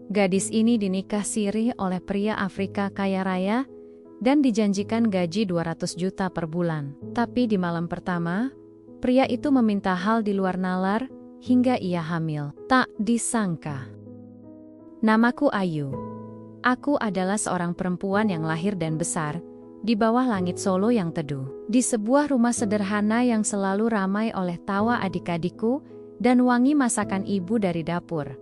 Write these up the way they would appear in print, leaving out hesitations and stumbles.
Gadis ini dinikah siri oleh pria Afrika kaya raya dan dijanjikan gaji 200 juta per bulan. Tapi di malam pertama, pria itu meminta hal di luar nalar hingga ia hamil. Tak disangka. Namaku Ayu. Aku adalah seorang perempuan yang lahir dan besar di bawah langit Solo yang teduh. Di sebuah rumah sederhana yang selalu ramai oleh tawa adik-adikku dan wangi masakan ibu dari dapur.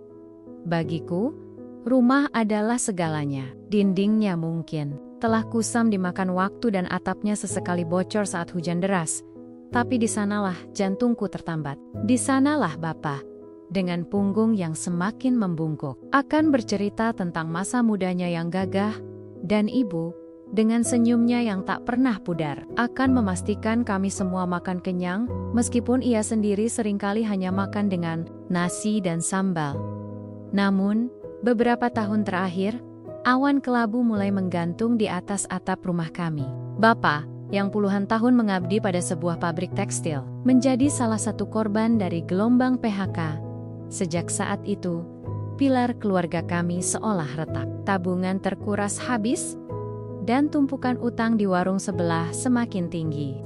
Bagiku, rumah adalah segalanya. Dindingnya mungkin telah kusam dimakan waktu dan atapnya sesekali bocor saat hujan deras. Tapi di sanalah jantungku tertambat. Di sanalah Bapa, dengan punggung yang semakin membungkuk, akan bercerita tentang masa mudanya yang gagah, dan ibu, dengan senyumnya yang tak pernah pudar, akan memastikan kami semua makan kenyang, meskipun ia sendiri seringkali hanya makan dengan nasi dan sambal. Namun, beberapa tahun terakhir, awan kelabu mulai menggantung di atas atap rumah kami. Bapa, yang puluhan tahun mengabdi pada sebuah pabrik tekstil, menjadi salah satu korban dari gelombang PHK. Sejak saat itu, pilar keluarga kami seolah retak. Tabungan terkuras habis, dan tumpukan utang di warung sebelah semakin tinggi.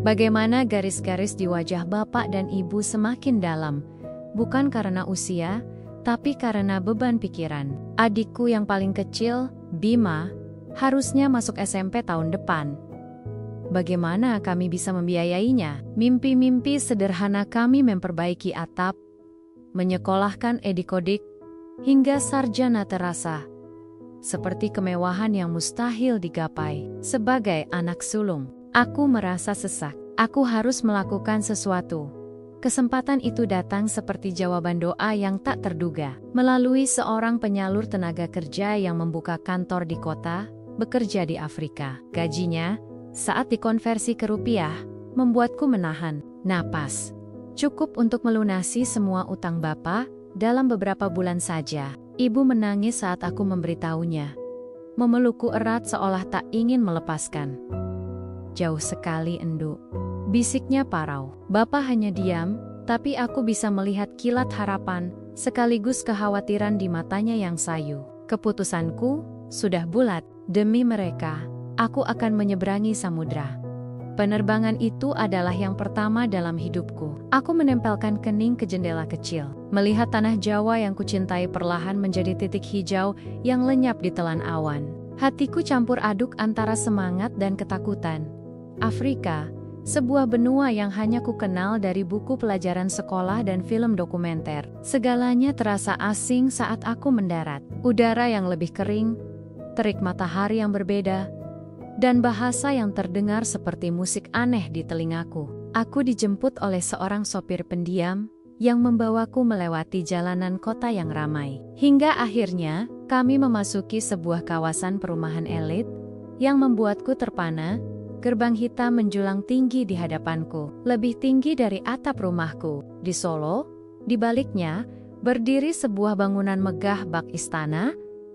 Bagaimana garis-garis di wajah bapak dan ibu semakin dalam, bukan karena usia, tapi karena beban pikiran. Adikku yang paling kecil, Bima, harusnya masuk SMP tahun depan. Bagaimana kami bisa membiayainya? Mimpi-mimpi sederhana kami memperbaiki atap, menyekolahkan adik-adik, hingga sarjana terasa seperti kemewahan yang mustahil digapai. Sebagai anak sulung, aku merasa sesak. Aku harus melakukan sesuatu. Kesempatan itu datang seperti jawaban doa yang tak terduga. Melalui seorang penyalur tenaga kerja yang membuka kantor di kota, bekerja di Afrika. Gajinya, saat dikonversi ke rupiah, membuatku menahan napas. Cukup untuk melunasi semua utang Bapak dalam beberapa bulan saja. Ibu menangis saat aku memberitahunya. Memelukku erat seolah tak ingin melepaskan. Jauh sekali, Endu, bisiknya parau. Bapak hanya diam, tapi aku bisa melihat kilat harapan, sekaligus kekhawatiran di matanya yang sayu. Keputusanku sudah bulat. Demi mereka, aku akan menyeberangi samudra. Penerbangan itu adalah yang pertama dalam hidupku. Aku menempelkan kening ke jendela kecil, melihat tanah Jawa yang kucintai perlahan menjadi titik hijau yang lenyap di telan awan. Hatiku campur aduk antara semangat dan ketakutan. Afrika, sebuah benua yang hanya ku kenal dari buku pelajaran sekolah dan film dokumenter. Segalanya terasa asing saat aku mendarat. Udara yang lebih kering, terik matahari yang berbeda, dan bahasa yang terdengar seperti musik aneh di telingaku. Aku dijemput oleh seorang sopir pendiam yang membawaku melewati jalanan kota yang ramai. Hingga akhirnya, kami memasuki sebuah kawasan perumahan elit yang membuatku terpana. Gerbang hitam menjulang tinggi di hadapanku, lebih tinggi dari atap rumahku. Di Solo, di baliknya, berdiri sebuah bangunan megah bak istana,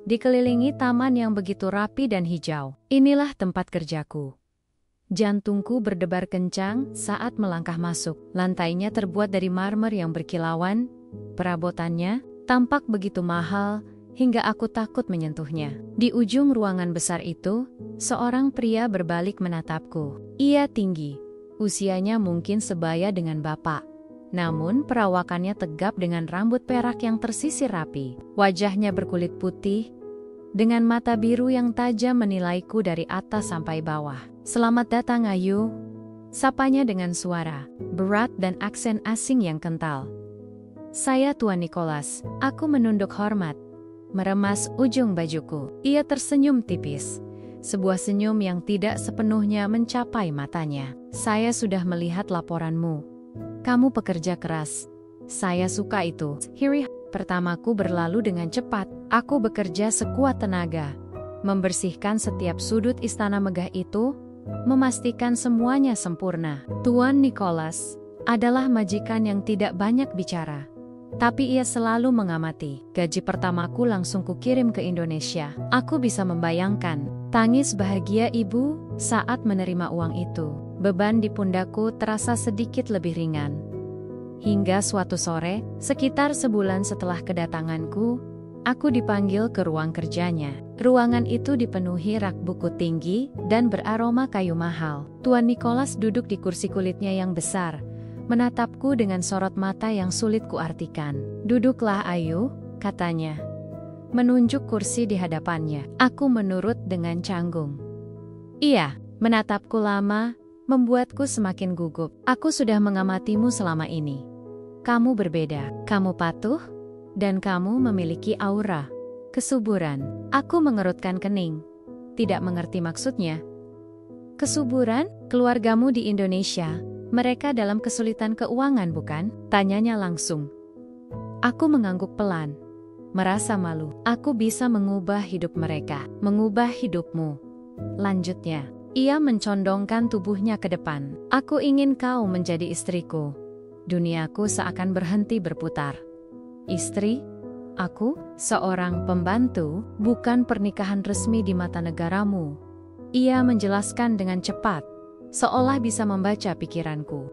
dikelilingi taman yang begitu rapi dan hijau. Inilah tempat kerjaku. Jantungku berdebar kencang saat melangkah masuk. Lantainya terbuat dari marmer yang berkilauan. Perabotannya tampak begitu mahal hingga aku takut menyentuhnya. Di ujung ruangan besar itu, seorang pria berbalik menatapku. Ia tinggi, usianya mungkin sebaya dengan bapak. Namun perawakannya tegap dengan rambut perak yang tersisir rapi. Wajahnya berkulit putih, dengan mata biru yang tajam menilaiku dari atas sampai bawah. Selamat datang Ayu, sapanya dengan suara berat dan aksen asing yang kental. Saya Tuan Nicholas. Aku menunduk hormat, meremas ujung bajuku. Ia tersenyum tipis, sebuah senyum yang tidak sepenuhnya mencapai matanya. Saya sudah melihat laporanmu. Kamu pekerja keras. Saya suka itu. Hari pertamaku berlalu dengan cepat. Aku bekerja sekuat tenaga, membersihkan setiap sudut istana megah itu, memastikan semuanya sempurna. Tuan Nicholas adalah majikan yang tidak banyak bicara, tapi ia selalu mengamati. Gaji pertamaku langsung kukirim ke Indonesia. Aku bisa membayangkan tangis bahagia ibu saat menerima uang itu. Beban di pundakku terasa sedikit lebih ringan. Hingga suatu sore, sekitar sebulan setelah kedatanganku, Aku dipanggil ke ruang kerjanya. Ruangan itu dipenuhi rak buku tinggi dan beraroma kayu mahal. Tuan Nicholas duduk di kursi kulitnya yang besar, menatapku dengan sorot mata yang sulit kuartikan. "Duduklah, Ayu," katanya, menunjuk kursi di hadapannya. Aku menurut dengan canggung. Iya, menatapku lama, membuatku semakin gugup. "Aku sudah mengamatimu selama ini. Kamu berbeda, kamu patuh, dan kamu memiliki aura kesuburan." Aku mengerutkan kening, tidak mengerti maksudnya. "Kesuburan? Keluargamu di Indonesia, mereka dalam kesulitan keuangan bukan?" Tanyanya langsung. Aku mengangguk pelan, merasa malu. "Aku bisa mengubah hidup mereka, mengubah hidupmu," lanjutnya. Ia mencondongkan tubuhnya ke depan. "Aku ingin kau menjadi istriku." Duniaku seakan berhenti berputar. Istri? Aku, seorang pembantu, bukan pernikahan resmi di mata negaramu. Ia menjelaskan dengan cepat, seolah bisa membaca pikiranku.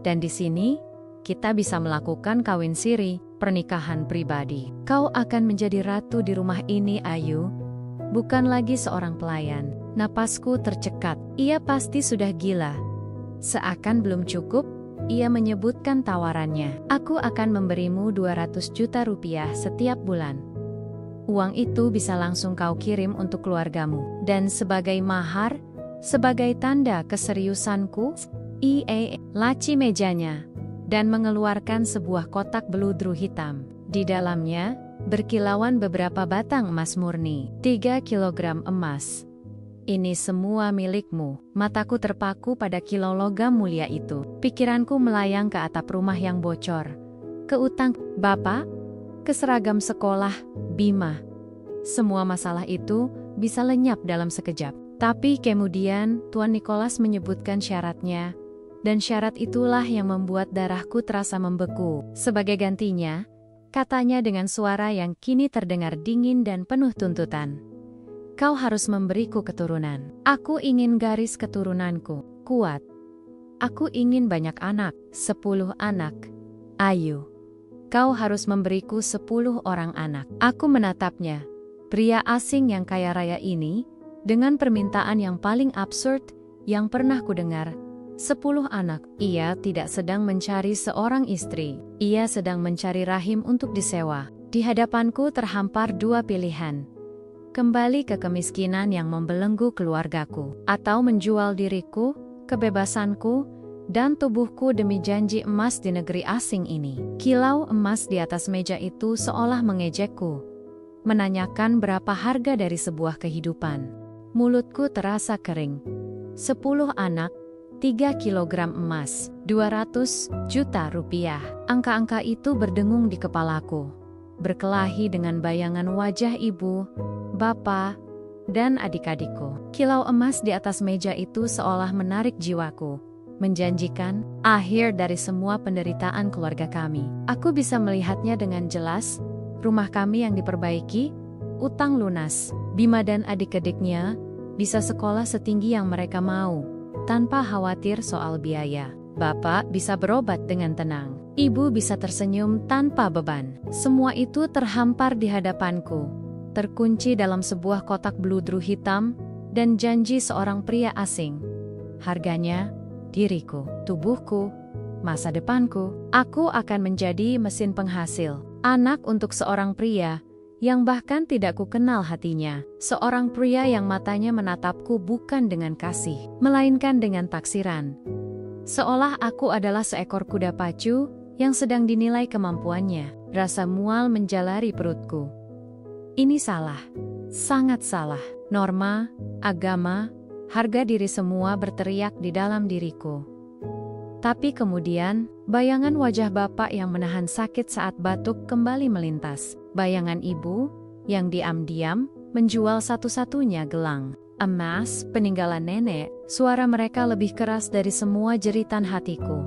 Dan di sini, kita bisa melakukan kawin siri, pernikahan pribadi. Kau akan menjadi ratu di rumah ini, Ayu. Bukan lagi seorang pelayan. Napasku tercekat. Ia pasti sudah gila. Seakan belum cukup, ia menyebutkan tawarannya. "Aku akan memberimu 200 juta rupiah setiap bulan. Uang itu bisa langsung kau kirim untuk keluargamu. Dan sebagai mahar, sebagai tanda keseriusanku." Ia laci mejanya dan mengeluarkan sebuah kotak beludru hitam. Di dalamnya, berkilauan beberapa batang emas murni. 3 kilogram emas. "Ini semua milikmu." Mataku terpaku pada kilau logam mulia itu. Pikiranku melayang ke atap rumah yang bocor, ke utang bapak, ke seragam sekolah, Bima. Semua masalah itu bisa lenyap dalam sekejap. Tapi kemudian Tuan Nicholas menyebutkan syaratnya, dan syarat itulah yang membuat darahku terasa membeku. Sebagai gantinya, katanya dengan suara yang kini terdengar dingin dan penuh tuntutan, "Kau harus memberiku keturunan. Aku ingin garis keturunanku kuat. Aku ingin banyak anak, 10 anak. Ayu, kau harus memberiku 10 orang anak." Aku menatapnya, pria asing yang kaya raya ini, dengan permintaan yang paling absurd yang pernah kudengar. 10 anak. Ia tidak sedang mencari seorang istri. Ia sedang mencari rahim untuk disewa. Di hadapanku terhampar dua pilihan. Kembali ke kemiskinan yang membelenggu keluargaku, atau menjual diriku, kebebasanku, dan tubuhku demi janji emas di negeri asing ini. Kilau emas di atas meja itu seolah mengejekku, menanyakan berapa harga dari sebuah kehidupan. Mulutku terasa kering. 10 anak, 3 kilogram emas, 200 juta rupiah. Angka-angka itu berdengung di kepalaku, berkelahi dengan bayangan wajah ibu, bapak, dan adik-adikku. Kilau emas di atas meja itu seolah menarik jiwaku, menjanjikan akhir dari semua penderitaan keluarga kami. Aku bisa melihatnya dengan jelas, rumah kami yang diperbaiki, utang lunas, Bima dan adik-adiknya bisa sekolah setinggi yang mereka mau, tanpa khawatir soal biaya. Bapak bisa berobat dengan tenang, ibu bisa tersenyum tanpa beban. Semua itu terhampar di hadapanku, terkunci dalam sebuah kotak beludru hitam, dan janji seorang pria asing. Harganya, diriku, tubuhku, masa depanku. Aku akan menjadi mesin penghasil, anak untuk seorang pria yang bahkan tidak kukenal hatinya. Seorang pria yang matanya menatapku bukan dengan kasih, melainkan dengan taksiran. Seolah aku adalah seekor kuda pacu yang sedang dinilai kemampuannya. Rasa mual menjalari perutku. Ini salah, sangat salah. Norma, agama, harga diri semua berteriak di dalam diriku. Tapi kemudian, bayangan wajah bapak yang menahan sakit saat batuk kembali melintas. Bayangan ibu, yang diam-diam, menjual satu-satunya gelang emas peninggalan nenek. Suara mereka lebih keras dari semua jeritan hatiku.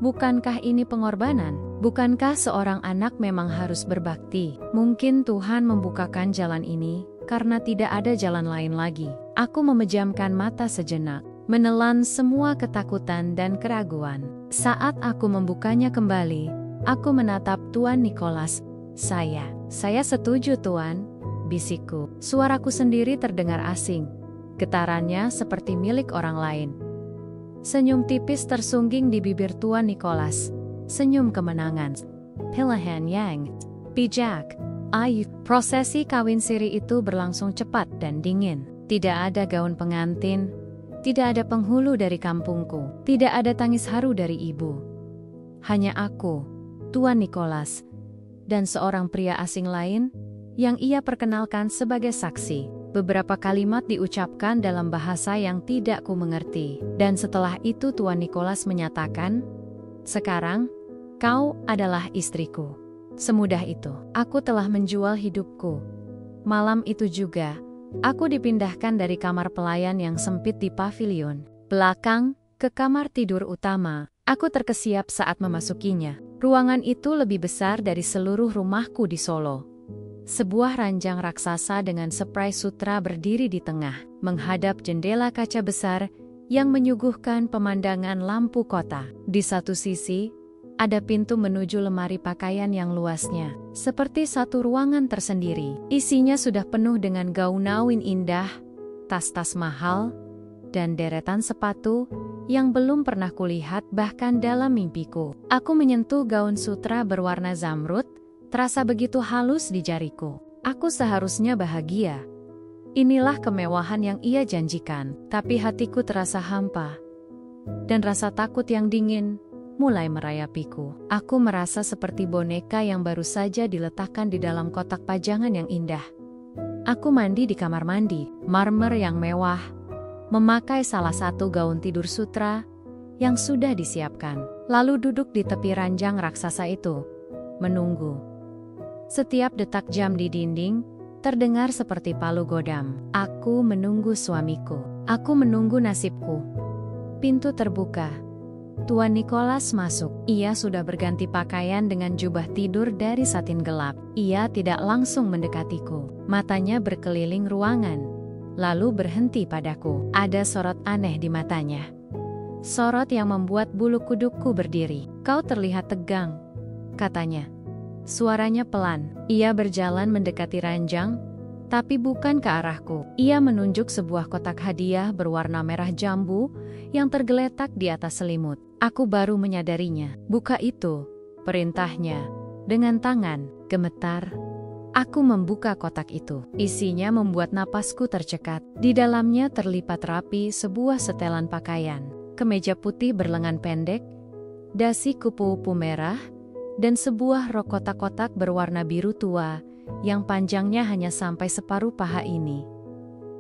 Bukankah ini pengorbanan? Bukankah seorang anak memang harus berbakti? Mungkin Tuhan membukakan jalan ini, karena tidak ada jalan lain lagi. Aku memejamkan mata sejenak, menelan semua ketakutan dan keraguan. Saat aku membukanya kembali, aku menatap Tuan Nicholas, Saya setuju, Tuan, bisikku. Suaraku sendiri terdengar asing. Getarannya seperti milik orang lain. Senyum tipis tersungging di bibir Tuan Nicholas. Senyum kemenangan. Pilihan yang bijak. Prosesi kawin siri itu berlangsung cepat dan dingin. Tidak ada gaun pengantin. Tidak ada penghulu dari kampungku. Tidak ada tangis haru dari ibu. Hanya aku, Tuan Nicholas, dan seorang pria asing lain yang ia perkenalkan sebagai saksi. Beberapa kalimat diucapkan dalam bahasa yang tidak ku mengerti. Dan setelah itu Tuan Nicholas menyatakan, "Sekarang, kau adalah istriku." Semudah itu, aku telah menjual hidupku. Malam itu juga, aku dipindahkan dari kamar pelayan yang sempit di pavilion belakang ke kamar tidur utama. Aku terkesiap saat memasukinya. Ruangan itu lebih besar dari seluruh rumahku di Solo. Sebuah ranjang raksasa dengan spray sutra berdiri di tengah, menghadap jendela kaca besar yang menyuguhkan pemandangan lampu kota. Di satu sisi, ada pintu menuju lemari pakaian yang luasnya, seperti satu ruangan tersendiri. Isinya sudah penuh dengan gaun-gaun indah, tas-tas mahal, dan deretan sepatu yang belum pernah kulihat bahkan dalam mimpiku. Aku menyentuh gaun sutra berwarna zamrud, terasa begitu halus di jariku. Aku seharusnya bahagia. Inilah kemewahan yang ia janjikan, tapi hatiku terasa hampa. Dan rasa takut yang dingin mulai merayapiku. Aku merasa seperti boneka yang baru saja diletakkan di dalam kotak pajangan yang indah. Aku mandi di kamar mandi, marmer yang mewah, memakai salah satu gaun tidur sutra yang sudah disiapkan, lalu duduk di tepi ranjang raksasa itu, menunggu. Setiap detak jam di dinding terdengar seperti palu godam. Aku menunggu suamiku. Aku menunggu nasibku. Pintu terbuka. Tuan Nicholas masuk. Ia sudah berganti pakaian dengan jubah tidur dari satin gelap. Ia tidak langsung mendekatiku. Matanya berkeliling ruangan, lalu berhenti padaku. Ada sorot aneh di matanya. Sorot yang membuat bulu kudukku berdiri. "Kau terlihat tegang," katanya. Suaranya pelan. Ia berjalan mendekati ranjang, tapi bukan ke arahku. Ia menunjuk sebuah kotak hadiah berwarna merah jambu yang tergeletak di atas selimut. Aku baru menyadarinya. "Buka itu," perintahnya. Dengan tangan gemetar, aku membuka kotak itu. Isinya membuat napasku tercekat. Di dalamnya terlipat rapi sebuah setelan pakaian. Kemeja putih berlengan pendek, dasi kupu-kupu merah, dan sebuah rok kotak-kotak berwarna biru tua yang panjangnya hanya sampai separuh paha ini.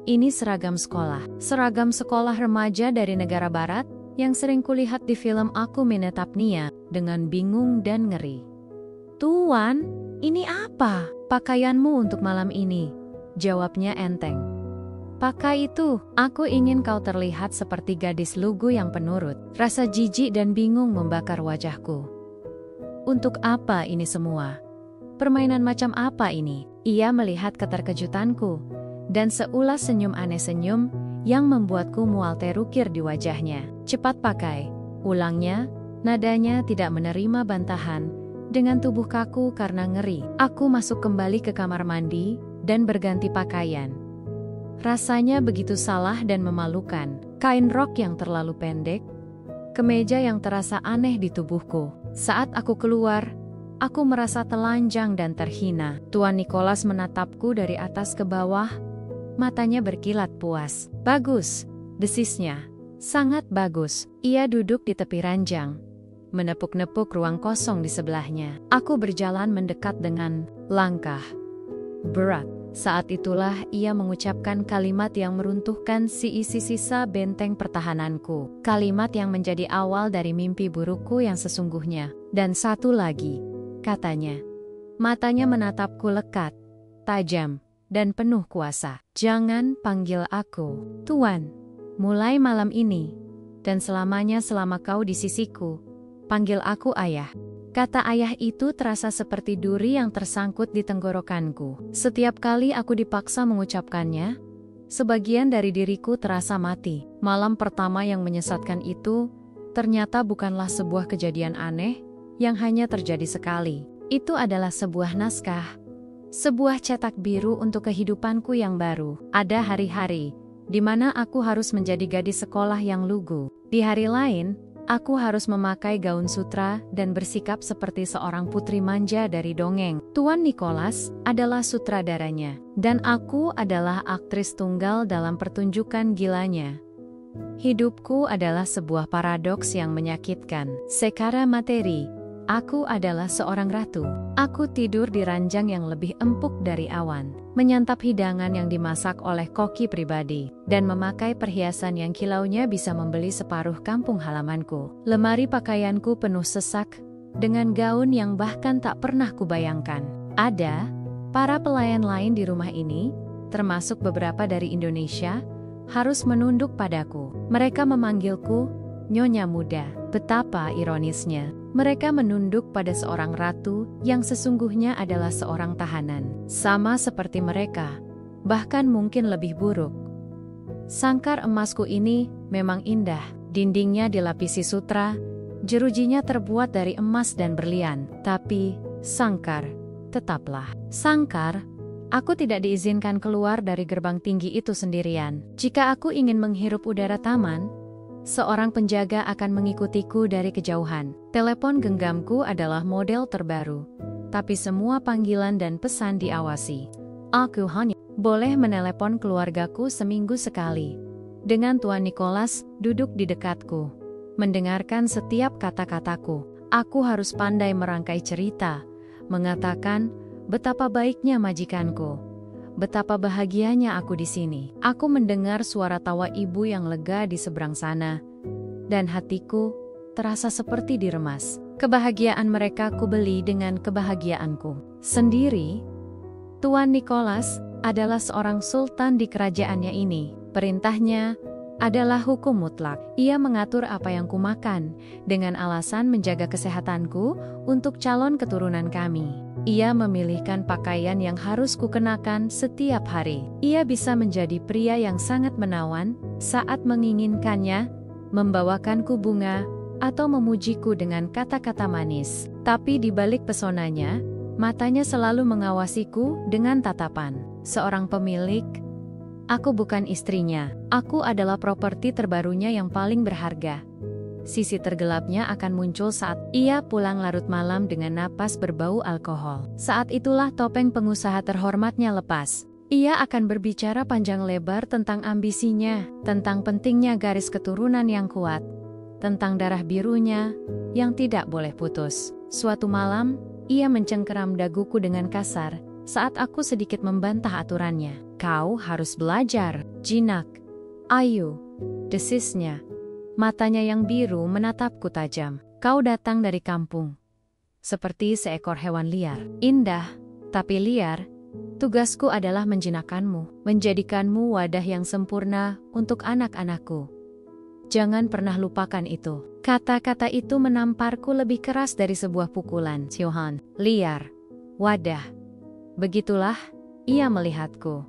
Ini seragam sekolah. Seragam sekolah remaja dari negara barat yang sering kulihat di film. Aku menatapnya dengan bingung dan ngeri. "Tuan, ini apa?" "Pakaianmu untuk malam ini," jawabnya enteng. "Pakai itu, aku ingin kau terlihat seperti gadis lugu yang penurut." Rasa jijik dan bingung membakar wajahku. Untuk apa ini semua? Permainan macam apa ini? Ia melihat keterkejutanku, dan seulas senyum aneh senyum yang membuatku mual terukir di wajahnya. "Cepat pakai," ulangnya, nadanya tidak menerima bantahan, dengan tubuh kaku karena ngeri. Aku masuk kembali ke kamar mandi, dan berganti pakaian. Rasanya begitu salah dan memalukan. Kain rok yang terlalu pendek, kemeja yang terasa aneh di tubuhku. Saat aku keluar, aku merasa telanjang dan terhina. Tuan Nicholas menatapku dari atas ke bawah, matanya berkilat puas. "Bagus," desisnya. "Sangat bagus." Ia duduk di tepi ranjang, menepuk-nepuk ruang kosong di sebelahnya. Aku berjalan mendekat dengan langkah berat. Saat itulah ia mengucapkan kalimat yang meruntuhkan sisa benteng pertahananku. Kalimat yang menjadi awal dari mimpi burukku yang sesungguhnya. "Dan satu lagi," katanya. Matanya menatapku lekat, tajam, dan penuh kuasa. "Jangan panggil aku Tuan. Mulai malam ini, dan selamanya selama kau di sisiku, panggil aku Ayah." Kata ayah itu terasa seperti duri yang tersangkut di tenggorokanku. Setiap kali aku dipaksa mengucapkannya, sebagian dari diriku terasa mati. Malam pertama yang menyesatkan itu ternyata bukanlah sebuah kejadian aneh yang hanya terjadi sekali. Itu adalah sebuah naskah, sebuah cetak biru untuk kehidupanku yang baru. Ada hari-hari di mana aku harus menjadi gadis sekolah yang lugu. Di hari lain, aku harus memakai gaun sutra dan bersikap seperti seorang putri manja dari dongeng. Tuan Nicholas adalah sutradaranya, dan aku adalah aktris tunggal dalam pertunjukan gilanya. Hidupku adalah sebuah paradoks yang menyakitkan. Secara materi, aku adalah seorang ratu. Aku tidur di ranjang yang lebih empuk dari awan, menyantap hidangan yang dimasak oleh koki pribadi, dan memakai perhiasan yang kilaunya bisa membeli separuh kampung halamanku. Lemari pakaianku penuh sesak, dengan gaun yang bahkan tak pernah kubayangkan. Ada para pelayan lain di rumah ini, termasuk beberapa dari Indonesia, harus menunduk padaku. Mereka memanggilku Nyonya Muda. Betapa ironisnya, mereka menunduk pada seorang ratu yang sesungguhnya adalah seorang tahanan. Sama seperti mereka, bahkan mungkin lebih buruk. Sangkar emasku ini memang indah. Dindingnya dilapisi sutra, jerujinya terbuat dari emas dan berlian. Tapi, sangkar, tetaplah sangkar. Aku tidak diizinkan keluar dari gerbang tinggi itu sendirian. Jika aku ingin menghirup udara taman, seorang penjaga akan mengikutiku dari kejauhan. Telepon genggamku adalah model terbaru, tapi semua panggilan dan pesan diawasi. Aku hanya boleh menelepon keluargaku seminggu sekali. Dengan Tuan Nicholas duduk di dekatku, mendengarkan setiap kata-kataku. Aku harus pandai merangkai cerita, mengatakan betapa baiknya majikanku, betapa bahagianya aku di sini. Aku mendengar suara tawa ibu yang lega di seberang sana, dan hatiku terasa seperti diremas. Kebahagiaan mereka kubeli dengan kebahagiaanku sendiri. Tuan Nicholas adalah seorang sultan di kerajaannya ini. Perintahnya adalah hukum mutlak. Ia mengatur apa yang kumakan, dengan alasan menjaga kesehatanku untuk calon keturunan kami. Ia memilihkan pakaian yang harus kukenakan setiap hari. Ia bisa menjadi pria yang sangat menawan saat menginginkannya, membawakanku bunga, atau memujiku dengan kata-kata manis. Tapi di balik pesonanya, matanya selalu mengawasiku dengan tatapan seorang pemilik. Aku bukan istrinya. Aku adalah properti terbarunya yang paling berharga. Sisi tergelapnya akan muncul saat ia pulang larut malam dengan napas berbau alkohol. Saat itulah topeng pengusaha terhormatnya lepas. Ia akan berbicara panjang lebar tentang ambisinya, tentang pentingnya garis keturunan yang kuat, tentang darah birunya yang tidak boleh putus. Suatu malam, ia mencengkeram daguku dengan kasar saat aku sedikit membantah aturannya. Kau harus belajar, jinak. Ayo, desisnya. Matanya yang biru menatapku tajam. Kau datang dari kampung, seperti seekor hewan liar. Indah, tapi liar. Tugasku adalah menjinakkanmu, menjadikanmu wadah yang sempurna untuk anak-anakku. Jangan pernah lupakan itu. Kata-kata itu menamparku lebih keras dari sebuah pukulan. Johan, liar, wadah. Begitulah ia melihatku.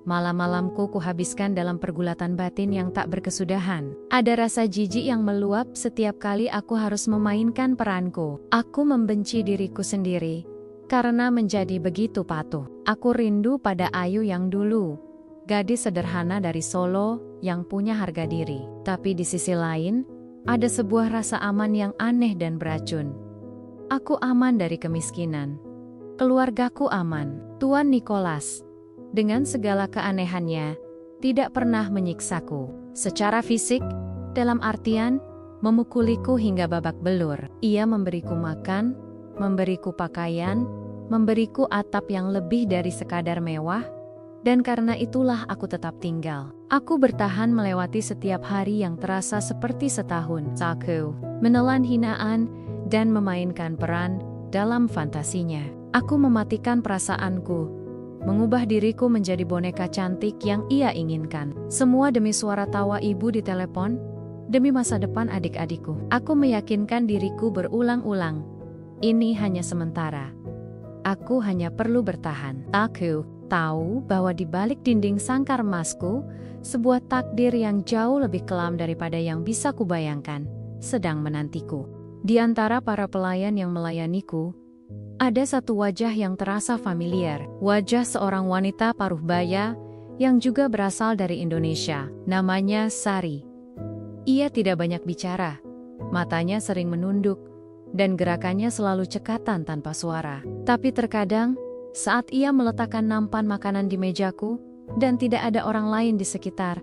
Malam-malamku kuhabiskan dalam pergulatan batin yang tak berkesudahan. Ada rasa jijik yang meluap setiap kali aku harus memainkan peranku. Aku membenci diriku sendiri karena menjadi begitu patuh. Aku rindu pada Ayu yang dulu, gadis sederhana dari Solo yang punya harga diri. Tapi di sisi lain, ada sebuah rasa aman yang aneh dan beracun. Aku aman dari kemiskinan. Keluargaku aman. Tuan Nicholas, dengan segala keanehannya, tidak pernah menyiksaku secara fisik, dalam artian memukuliku hingga babak belur. Ia memberiku makan, memberiku pakaian, memberiku atap yang lebih dari sekadar mewah, dan karena itulah aku tetap tinggal. Aku bertahan melewati setiap hari yang terasa seperti setahun. Aku menelan hinaan dan memainkan peran dalam fantasinya. Aku mematikan perasaanku, mengubah diriku menjadi boneka cantik yang ia inginkan. Semua demi suara tawa ibu di telepon, demi masa depan adik-adikku. Aku meyakinkan diriku berulang-ulang, ini hanya sementara. Aku hanya perlu bertahan. Aku tahu bahwa di balik dinding sangkar emasku, sebuah takdir yang jauh lebih kelam daripada yang bisa kubayangkan sedang menantiku. Di antara para pelayan yang melayaniku, Ada satu wajah yang terasa familiar, wajah seorang wanita paruh baya yang juga berasal dari Indonesia, namanya Sari. Ia tidak banyak bicara, matanya sering menunduk, dan gerakannya selalu cekatan tanpa suara. Tapi terkadang, saat ia meletakkan nampan makanan di mejaku, dan tidak ada orang lain di sekitar,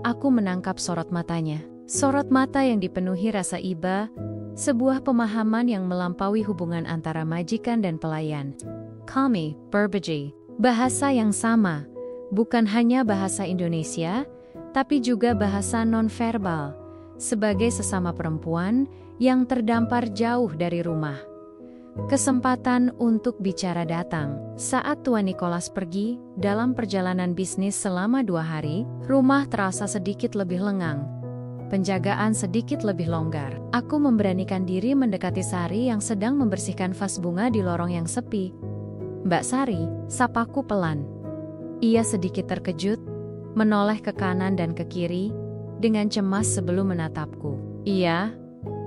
aku menangkap sorot matanya. Sorot mata yang dipenuhi rasa iba, sebuah pemahaman yang melampaui hubungan antara majikan dan pelayan. Kami berbagi bahasa yang sama, bukan hanya bahasa Indonesia, tapi juga bahasa nonverbal, sebagai sesama perempuan yang terdampar jauh dari rumah. Kesempatan untuk bicara datang. Saat Tuan Nicholas pergi dalam perjalanan bisnis selama 2 hari, rumah terasa sedikit lebih lengang. Penjagaan sedikit lebih longgar. Aku memberanikan diri mendekati Sari yang sedang membersihkan vas bunga di lorong yang sepi. "Mbak Sari," sapaku pelan. Ia sedikit terkejut, menoleh ke kanan dan ke kiri, dengan cemas sebelum menatapku. "Iya,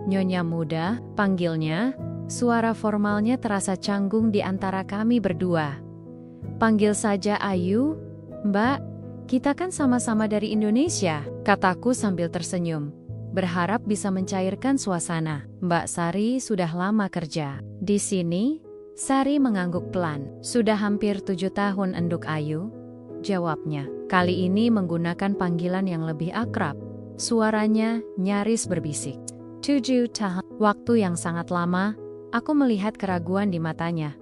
Nyonya muda," panggilnya. Suara formalnya terasa canggung di antara kami berdua. "Panggil saja Ayu, Mbak. Kita kan sama-sama dari Indonesia," kataku sambil tersenyum, berharap bisa mencairkan suasana. "Mbak Sari sudah lama kerja di sini?" Sari mengangguk pelan. "Sudah hampir 7 tahun, Enduk Ayu," jawabnya. Kali ini menggunakan panggilan yang lebih akrab. Suaranya nyaris berbisik. 7 tahun, waktu yang sangat lama. Aku melihat keraguan di matanya.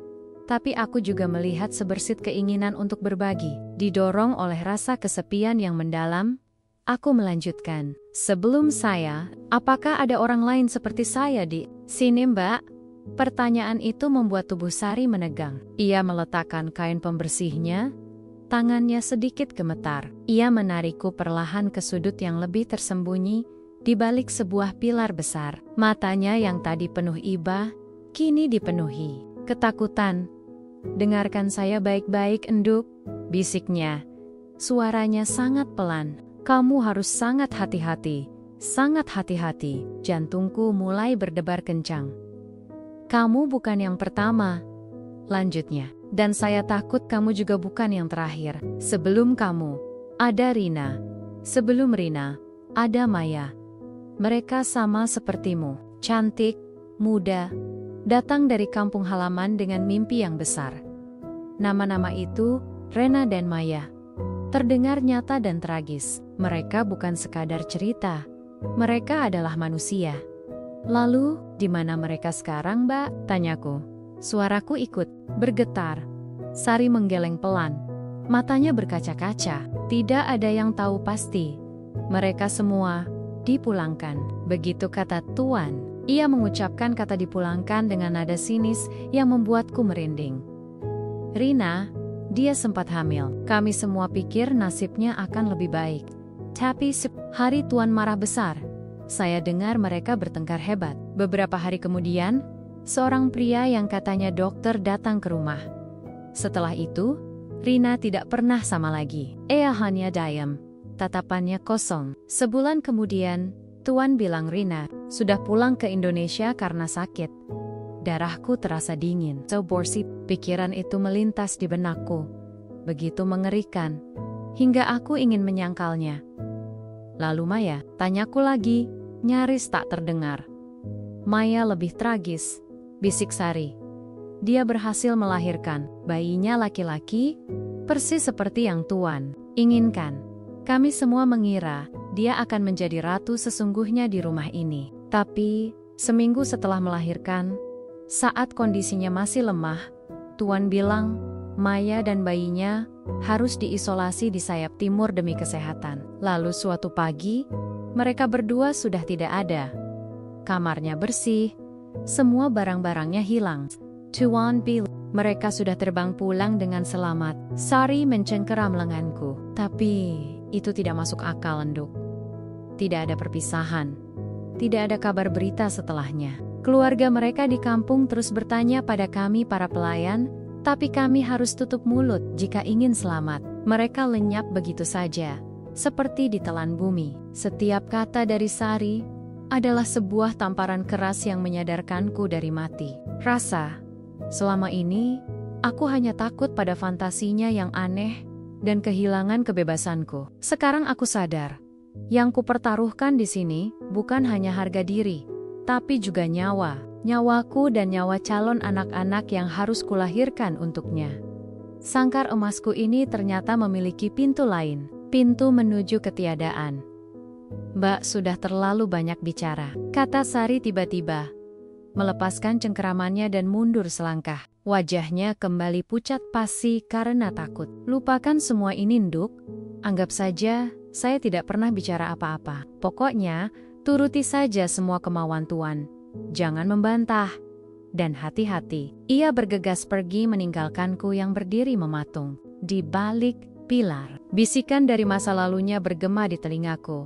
Tapi aku juga melihat sebersit keinginan untuk berbagi. Didorong oleh rasa kesepian yang mendalam, aku melanjutkan. "Sebelum saya, apakah ada orang lain seperti saya di sini, Mbak?" Pertanyaan itu membuat tubuh Sari menegang. Ia meletakkan kain pembersihnya, tangannya sedikit gemetar. Ia menarikku perlahan ke sudut yang lebih tersembunyi, di balik sebuah pilar besar. Matanya yang tadi penuh iba, kini dipenuhi ketakutan. "Dengarkan saya baik-baik, Enduk," bisiknya. Suaranya sangat pelan. "Kamu harus sangat hati-hati, sangat hati-hati." Jantungku mulai berdebar kencang. "Kamu bukan yang pertama," lanjutnya. "Dan saya takut kamu juga bukan yang terakhir. Sebelum kamu, ada Rina. Sebelum Rina, ada Maya. Mereka sama sepertimu, cantik, muda, datang dari kampung halaman dengan mimpi yang besar." Nama-nama itu, Rena dan Maya, terdengar nyata dan tragis. Mereka bukan sekadar cerita, mereka adalah manusia. "Lalu, di mana mereka sekarang, Mbak?" tanyaku. Suaraku ikut bergetar. Sari menggeleng pelan. Matanya berkaca-kaca. "Tidak ada yang tahu pasti. Mereka semua dipulangkan." Begitu kata Tuan. Ia mengucapkan kata dipulangkan dengan nada sinis yang membuatku merinding. "Rina, dia sempat hamil. Kami semua pikir nasibnya akan lebih baik. Tapi hari Tuan marah besar. Saya dengar mereka bertengkar hebat. Beberapa hari kemudian, seorang pria yang katanya dokter datang ke rumah. Setelah itu, Rina tidak pernah sama lagi. Ia hanya diam. Tatapannya kosong. Sebulan kemudian, Tuan bilang Rina sudah pulang ke Indonesia karena sakit. Darahku terasa dingin. Seborsi pikiran itu melintas di benakku. Begitu mengerikan, hingga aku ingin menyangkalnya. "Lalu Maya?" tanyaku lagi, nyaris tak terdengar. "Maya lebih tragis," bisik Sari. "Dia berhasil melahirkan bayinya laki-laki, persis seperti yang Tuan inginkan. Kami semua mengira dia akan menjadi ratu sesungguhnya di rumah ini. Tapi, seminggu setelah melahirkan, saat kondisinya masih lemah, Tuan bilang Maya dan bayinya harus diisolasi di sayap timur demi kesehatan. Lalu suatu pagi, mereka berdua sudah tidak ada. Kamarnya bersih, semua barang-barangnya hilang. Tuan bilang mereka sudah terbang pulang dengan selamat." Sari mencengkeram lenganku. "Tapi itu tidak masuk akal, Enduk. Tidak ada perpisahan. Tidak ada kabar berita setelahnya. Keluarga mereka di kampung terus bertanya pada kami para pelayan, tapi kami harus tutup mulut jika ingin selamat. Mereka lenyap begitu saja, seperti ditelan bumi." Setiap kata dari Sari adalah sebuah tamparan keras yang menyadarkanku dari mati. Rasa Selama ini, aku hanya takut pada fantasinya yang aneh dan kehilangan kebebasanku. Sekarang aku sadar, yang kupertaruhkan di sini bukan hanya harga diri, tapi juga nyawa. Nyawaku dan nyawa calon anak-anak yang harus kulahirkan untuknya. Sangkar emasku ini ternyata memiliki pintu lain, pintu menuju ketiadaan. Mbak sudah terlalu banyak bicara, kata Sari tiba-tiba, melepaskan cengkeramannya dan mundur selangkah. Wajahnya kembali pucat pasi karena takut. Lupakan semua ini, Nduk. Anggap saja saya tidak pernah bicara apa-apa. Pokoknya, turuti saja semua kemauan Tuan. Jangan membantah. Dan hati-hati. Ia bergegas pergi meninggalkanku yang berdiri mematung di balik pilar. Bisikan dari masa lalunya bergema di telingaku,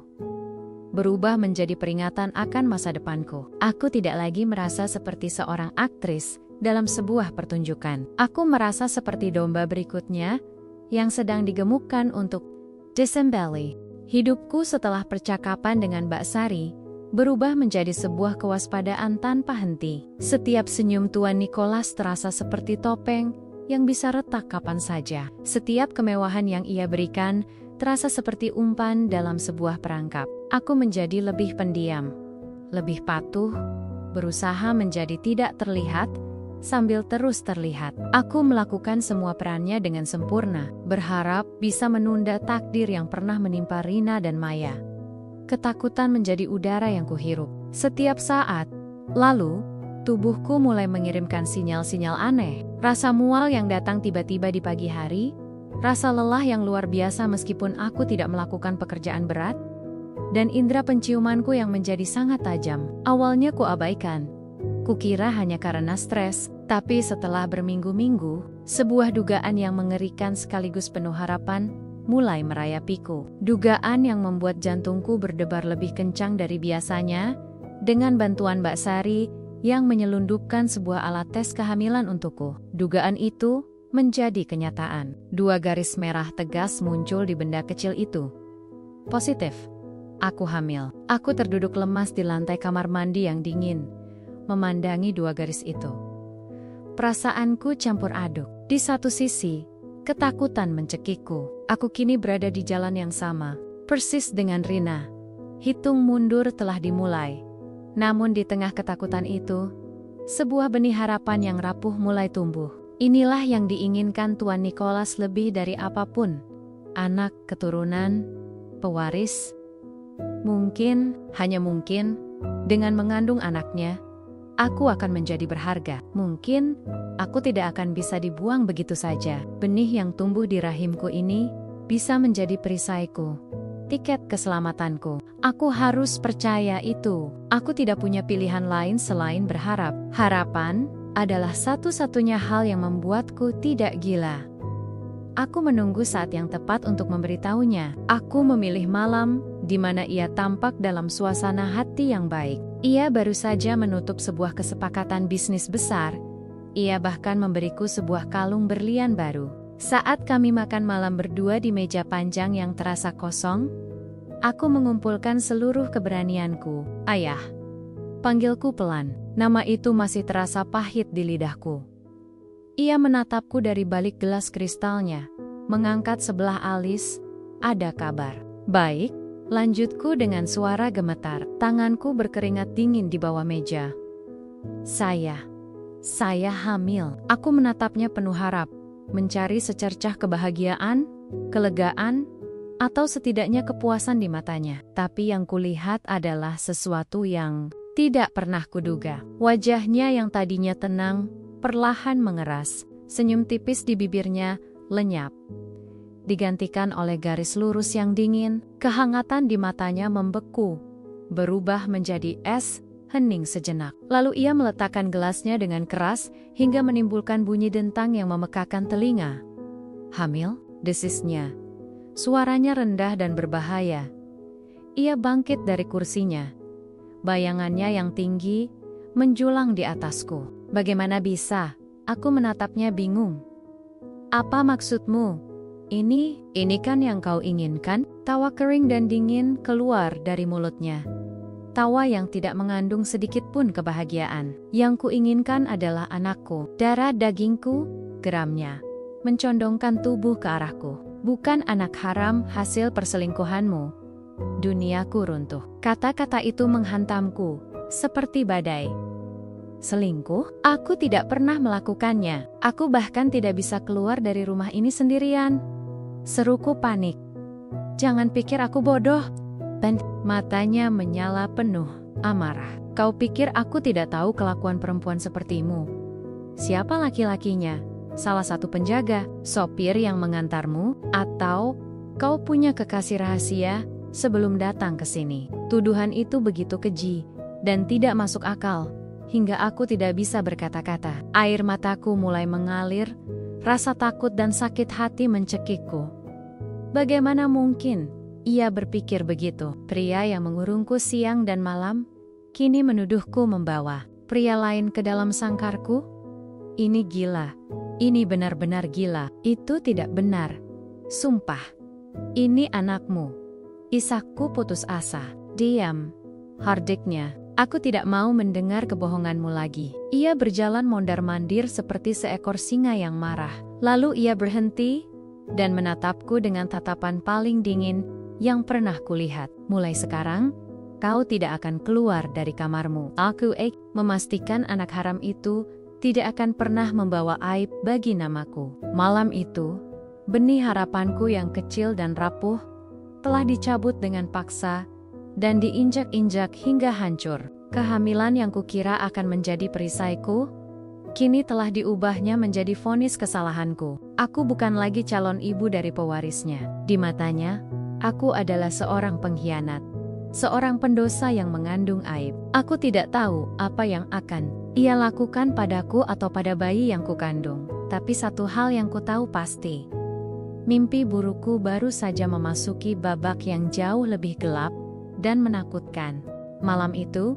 berubah menjadi peringatan akan masa depanku. Aku tidak lagi merasa seperti seorang aktris dalam sebuah pertunjukan. Aku merasa seperti domba berikutnya yang sedang digemukkan untuk disembelih. Hidupku setelah percakapan dengan Mbak Sari berubah menjadi sebuah kewaspadaan tanpa henti. Setiap senyum Tuan Nicholas terasa seperti topeng yang bisa retak kapan saja. Setiap kemewahan yang ia berikan terasa seperti umpan dalam sebuah perangkap. Aku menjadi lebih pendiam, lebih patuh, berusaha menjadi tidak terlihat, sambil terus terlihat. Aku melakukan semua perannya dengan sempurna, berharap bisa menunda takdir yang pernah menimpa Rina dan Maya. Ketakutan menjadi udara yang kuhirup setiap saat. Lalu, tubuhku mulai mengirimkan sinyal-sinyal aneh. Rasa mual yang datang tiba-tiba di pagi hari, rasa lelah yang luar biasa meskipun aku tidak melakukan pekerjaan berat, dan indera penciumanku yang menjadi sangat tajam. Awalnya kuabaikan. Kukira hanya karena stres, tapi setelah berminggu-minggu, sebuah dugaan yang mengerikan sekaligus penuh harapan mulai merayapiku. Dugaan yang membuat jantungku berdebar lebih kencang dari biasanya, dengan bantuan Mbak Sari yang menyelundupkan sebuah alat tes kehamilan untukku. Dugaan itu menjadi kenyataan. 2 garis merah tegas muncul di benda kecil itu. Positif. Aku hamil. Aku terduduk lemas di lantai kamar mandi yang dingin, memandangi 2 garis itu. Perasaanku campur aduk. Di satu sisi, ketakutan mencekikku. Aku kini berada di jalan yang sama, persis dengan Rina. Hitung mundur telah dimulai. Namun di tengah ketakutan itu, sebuah benih harapan yang rapuh mulai tumbuh. Inilah yang diinginkan Tuan Nicholas lebih dari apapun. Anak, keturunan, pewaris. Mungkin, hanya mungkin, dengan mengandung anaknya, aku akan menjadi berharga. Mungkin, aku tidak akan bisa dibuang begitu saja. Benih yang tumbuh di rahimku ini bisa menjadi perisaiku, tiket keselamatanku. Aku harus percaya itu. Aku tidak punya pilihan lain selain berharap. Harapan adalah satu-satunya hal yang membuatku tidak gila. Aku menunggu saat yang tepat untuk memberitahunya. Aku memilih malam di mana ia tampak dalam suasana hati yang baik. Ia baru saja menutup sebuah kesepakatan bisnis besar. Ia bahkan memberiku sebuah kalung berlian baru. Saat kami makan malam berdua di meja panjang yang terasa kosong, aku mengumpulkan seluruh keberanianku. Ayah. Panggilku pelan. Nama itu masih terasa pahit di lidahku. Ia menatapku dari balik gelas kristalnya, mengangkat sebelah alis. Ada kabar. Baik, lanjutku dengan suara gemetar. Tanganku berkeringat dingin di bawah meja. Saya hamil. Aku menatapnya penuh harap, mencari secercah kebahagiaan, kelegaan, atau setidaknya kepuasan di matanya. Tapi yang kulihat adalah sesuatu yang tidak pernah kuduga. Wajahnya yang tadinya tenang, perlahan mengeras. Senyum tipis di bibirnya lenyap, digantikan oleh garis lurus yang dingin. Kehangatan di matanya membeku, berubah menjadi es hening sejenak. Lalu ia meletakkan gelasnya dengan keras hingga menimbulkan bunyi dentang yang memekakan telinga. Hamil? Desisnya. Suaranya rendah dan berbahaya. Ia bangkit dari kursinya. Bayangannya yang tinggi menjulang di atasku. Bagaimana bisa? Aku menatapnya bingung. Apa maksudmu? Ini kan yang kau inginkan? Tawa kering dan dingin keluar dari mulutnya. tawa yang tidak mengandung sedikit pun kebahagiaan. Yang kuinginkan adalah anakku, darah dagingku, geramnya, mencondongkan tubuh ke arahku. Bukan anak haram hasil perselingkuhanmu. Duniaku runtuh. Kata-kata itu menghantamku, seperti badai. Selingkuh? Aku tidak pernah melakukannya. Aku bahkan tidak bisa keluar dari rumah ini sendirian. Seruku panik. Jangan pikir aku bodoh. Dan matanya menyala penuh amarah. Kau pikir aku tidak tahu kelakuan perempuan sepertimu? Siapa laki-lakinya? Salah satu penjaga, sopir yang mengantarmu, atau kau punya kekasih rahasia sebelum datang ke sini? Tuduhan itu begitu keji dan tidak masuk akal, hingga aku tidak bisa berkata-kata. Air mataku mulai mengalir, rasa takut dan sakit hati mencekikku. Bagaimana mungkin ia berpikir begitu? Pria yang mengurungku siang dan malam, kini menuduhku membawa pria lain ke dalam sangkarku? Ini gila. Ini benar-benar gila. Itu tidak benar. Sumpah. Ini anakmu. Isakku putus asa. Diam. Hardiknya. Aku tidak mau mendengar kebohonganmu lagi. Ia berjalan mondar-mandir seperti seekor singa yang marah. Lalu ia berhenti dan menatapku dengan tatapan paling dingin yang pernah kulihat. Mulai sekarang, kau tidak akan keluar dari kamarmu. Aku memastikan anak haram itu tidak akan pernah membawa aib bagi namaku. Malam itu, benih harapanku yang kecil dan rapuh telah dicabut dengan paksa dan diinjak-injak hingga hancur. Kehamilan yang kukira akan menjadi perisaiku, kini telah diubahnya menjadi vonis kesalahanku. Aku bukan lagi calon ibu dari pewarisnya. Di matanya, aku adalah seorang pengkhianat, seorang pendosa yang mengandung aib. Aku tidak tahu apa yang akan ia lakukan padaku atau pada bayi yang kukandung. Tapi satu hal yang ku tahu pasti, mimpi burukku baru saja memasuki babak yang jauh lebih gelap dan menakutkan. Malam itu,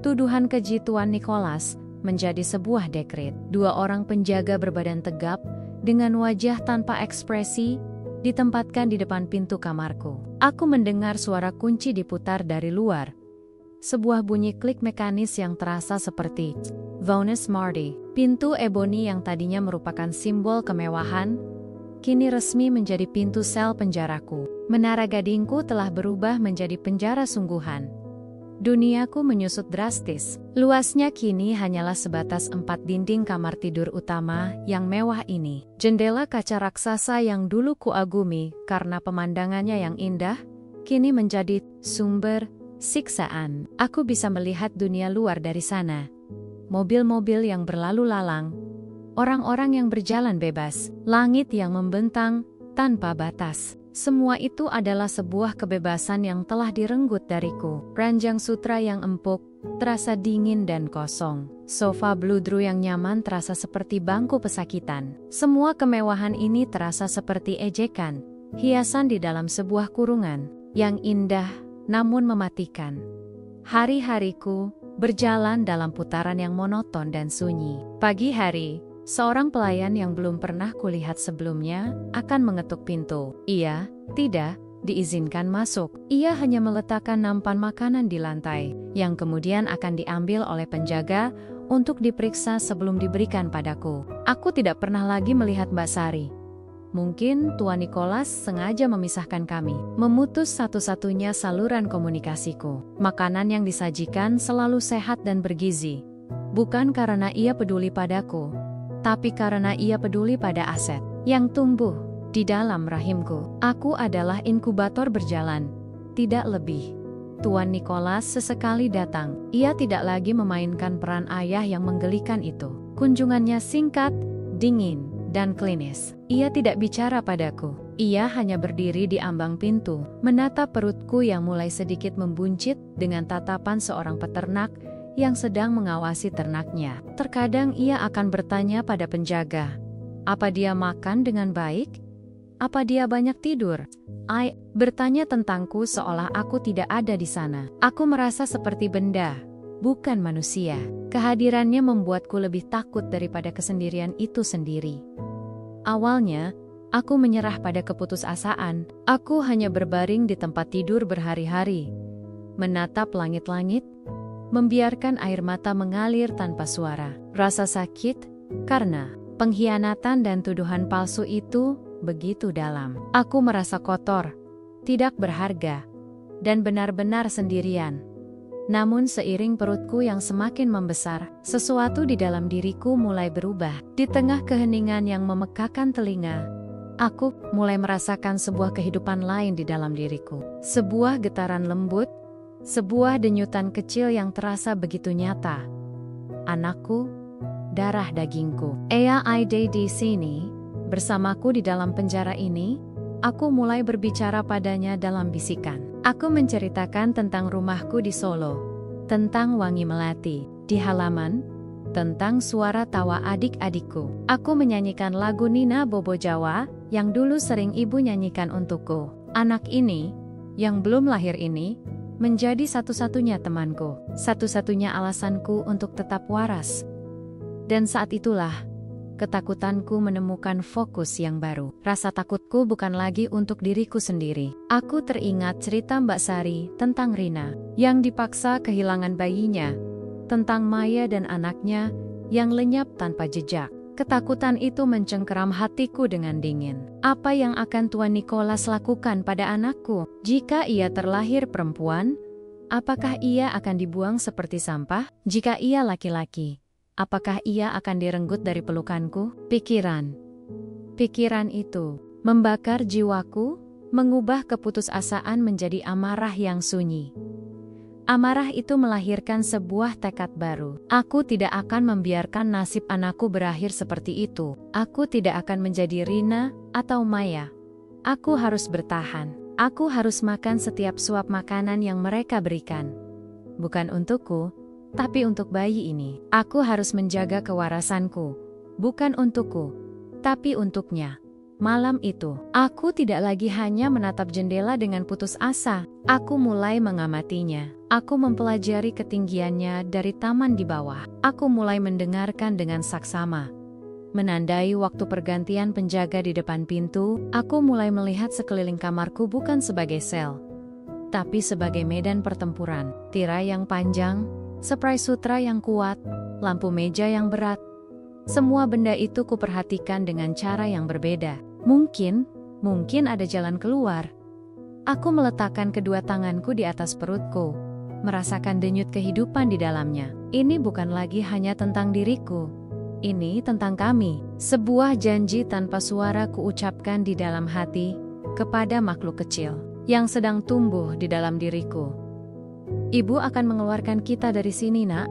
tuduhan keji Tuan Nicholas menjadi sebuah dekret. 2 orang penjaga berbadan tegap, dengan wajah tanpa ekspresi, ditempatkan di depan pintu kamarku. Aku mendengar suara kunci diputar dari luar. Sebuah bunyi klik mekanis yang terasa seperti Venus Marty. Pintu eboni yang tadinya merupakan simbol kemewahan, kini resmi menjadi pintu sel penjaraku. Menara Gadingku telah berubah menjadi penjara sungguhan. Duniaku menyusut drastis. Luasnya kini hanyalah sebatas 4 dinding kamar tidur utama yang mewah ini. Jendela kaca raksasa yang dulu kuagumi karena pemandangannya yang indah, kini menjadi sumber siksaan. Aku bisa melihat dunia luar dari sana. Mobil-mobil yang berlalu lalang, orang-orang yang berjalan bebas, langit yang membentang tanpa batas. Semua itu adalah sebuah kebebasan yang telah direnggut dariku. Ranjang sutra yang empuk, terasa dingin dan kosong. Sofa bludru yang nyaman terasa seperti bangku pesakitan. Semua kemewahan ini terasa seperti ejekan, hiasan di dalam sebuah kurungan, yang indah namun mematikan. Hari-hariku berjalan dalam putaran yang monoton dan sunyi. Pagi hari, seorang pelayan yang belum pernah kulihat sebelumnya akan mengetuk pintu. Ia tidak diizinkan masuk. Ia hanya meletakkan nampan makanan di lantai, yang kemudian akan diambil oleh penjaga untuk diperiksa sebelum diberikan padaku. Aku tidak pernah lagi melihat Mbak Sari. Mungkin Tuan Nicholas sengaja memisahkan kami, memutus satu-satunya saluran komunikasiku. Makanan yang disajikan selalu sehat dan bergizi. Bukan karena ia peduli padaku, tapi karena ia peduli pada aset yang tumbuh di dalam rahimku. Aku adalah inkubator berjalan, tidak lebih. Tuan Nicholas sesekali datang. Ia tidak lagi memainkan peran ayah yang menggelikan itu. Kunjungannya singkat, dingin, dan klinis. Ia tidak bicara padaku. Ia hanya berdiri di ambang pintu, menatap perutku yang mulai sedikit membuncit dengan tatapan seorang peternak yang sedang mengawasi ternaknya. Terkadang ia akan bertanya pada penjaga, apa dia makan dengan baik? Apa dia banyak tidur? Bertanya tentangku seolah aku tidak ada di sana. Aku merasa seperti benda, bukan manusia. Kehadirannya membuatku lebih takut daripada kesendirian itu sendiri. Awalnya, aku menyerah pada keputusasaan. Aku hanya berbaring di tempat tidur berhari-hari, menatap langit-langit, membiarkan air mata mengalir tanpa suara. Rasa sakit karena pengkhianatan dan tuduhan palsu itu begitu dalam. Aku merasa kotor, tidak berharga, dan benar-benar sendirian. Namun seiring perutku yang semakin membesar, sesuatu di dalam diriku mulai berubah. Di tengah keheningan yang memekakan telinga, aku mulai merasakan sebuah kehidupan lain di dalam diriku. Sebuah getaran lembut, sebuah denyutan kecil yang terasa begitu nyata. Anakku, darah dagingku. Ea Aide di sini, bersamaku di dalam penjara ini. Aku mulai berbicara padanya dalam bisikan. Aku menceritakan tentang rumahku di Solo, tentang wangi melati di halaman, tentang suara tawa adik-adikku. Aku menyanyikan lagu Nina Bobo Jawa yang dulu sering ibu nyanyikan untukku. Anak ini, yang belum lahir ini, menjadi satu-satunya temanku, satu-satunya alasanku untuk tetap waras. Dan saat itulah, ketakutanku menemukan fokus yang baru. Rasa takutku bukan lagi untuk diriku sendiri. Aku teringat cerita Mbak Sari tentang Rina, yang dipaksa kehilangan bayinya, tentang Maya dan anaknya, yang lenyap tanpa jejak. Ketakutan itu mencengkeram hatiku dengan dingin. Apa yang akan Tuan Nicholas lakukan pada anakku? Jika ia terlahir perempuan, apakah ia akan dibuang seperti sampah? Jika ia laki-laki, apakah ia akan direnggut dari pelukanku? Pikiran itu membakar jiwaku, mengubah keputusasaan menjadi amarah yang sunyi. Amarah itu melahirkan sebuah tekad baru. Aku tidak akan membiarkan nasib anakku berakhir seperti itu. Aku tidak akan menjadi Rina atau Maya. Aku harus bertahan. Aku harus makan setiap suap makanan yang mereka berikan. Bukan untukku, tapi untuk bayi ini. Aku harus menjaga kewarasanku. Bukan untukku, tapi untuknya. Malam itu, aku tidak lagi hanya menatap jendela dengan putus asa. Aku mulai mengamatinya. Aku mempelajari ketinggiannya dari taman di bawah. Aku mulai mendengarkan dengan saksama. Menandai waktu pergantian penjaga di depan pintu, aku mulai melihat sekeliling kamarku bukan sebagai sel, tapi sebagai medan pertempuran. Tirai yang panjang, spray sutra yang kuat, lampu meja yang berat. Semua benda itu kuperhatikan dengan cara yang berbeda. Mungkin ada jalan keluar. Aku meletakkan kedua tanganku di atas perutku, merasakan denyut kehidupan di dalamnya. Ini bukan lagi hanya tentang diriku. Ini tentang kami. Sebuah janji tanpa suara kuucapkan di dalam hati kepada makhluk kecil yang sedang tumbuh di dalam diriku. Ibu akan mengeluarkan kita dari sini, Nak,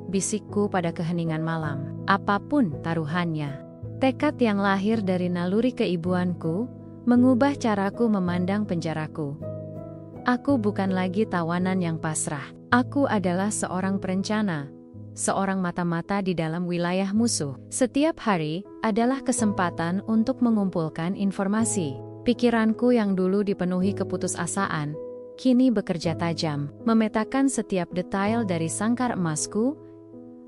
bisikku pada keheningan malam. Apapun taruhannya. Tekad yang lahir dari naluri keibuanku mengubah caraku memandang penjaraku. Aku bukan lagi tawanan yang pasrah. Aku adalah seorang perencana, seorang mata-mata di dalam wilayah musuh. Setiap hari adalah kesempatan untuk mengumpulkan informasi. Pikiranku yang dulu dipenuhi keputusasaan, kini bekerja tajam, memetakan setiap detail dari sangkar emasku.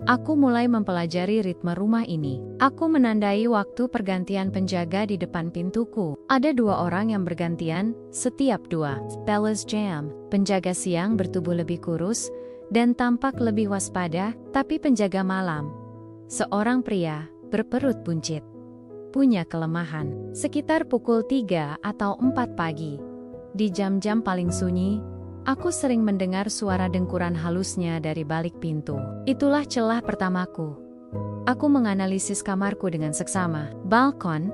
Aku mulai mempelajari ritme rumah ini. Aku menandai waktu pergantian penjaga di depan pintuku. Ada 2 orang yang bergantian setiap 2. Palace Jam, penjaga siang bertubuh lebih kurus dan tampak lebih waspada, tapi penjaga malam, seorang pria berperut buncit, punya kelemahan. Sekitar pukul 3 atau 4 pagi, di jam-jam paling sunyi, aku sering mendengar suara dengkuran halusnya dari balik pintu. Itulah celah pertamaku. Aku menganalisis kamarku dengan seksama. Balkon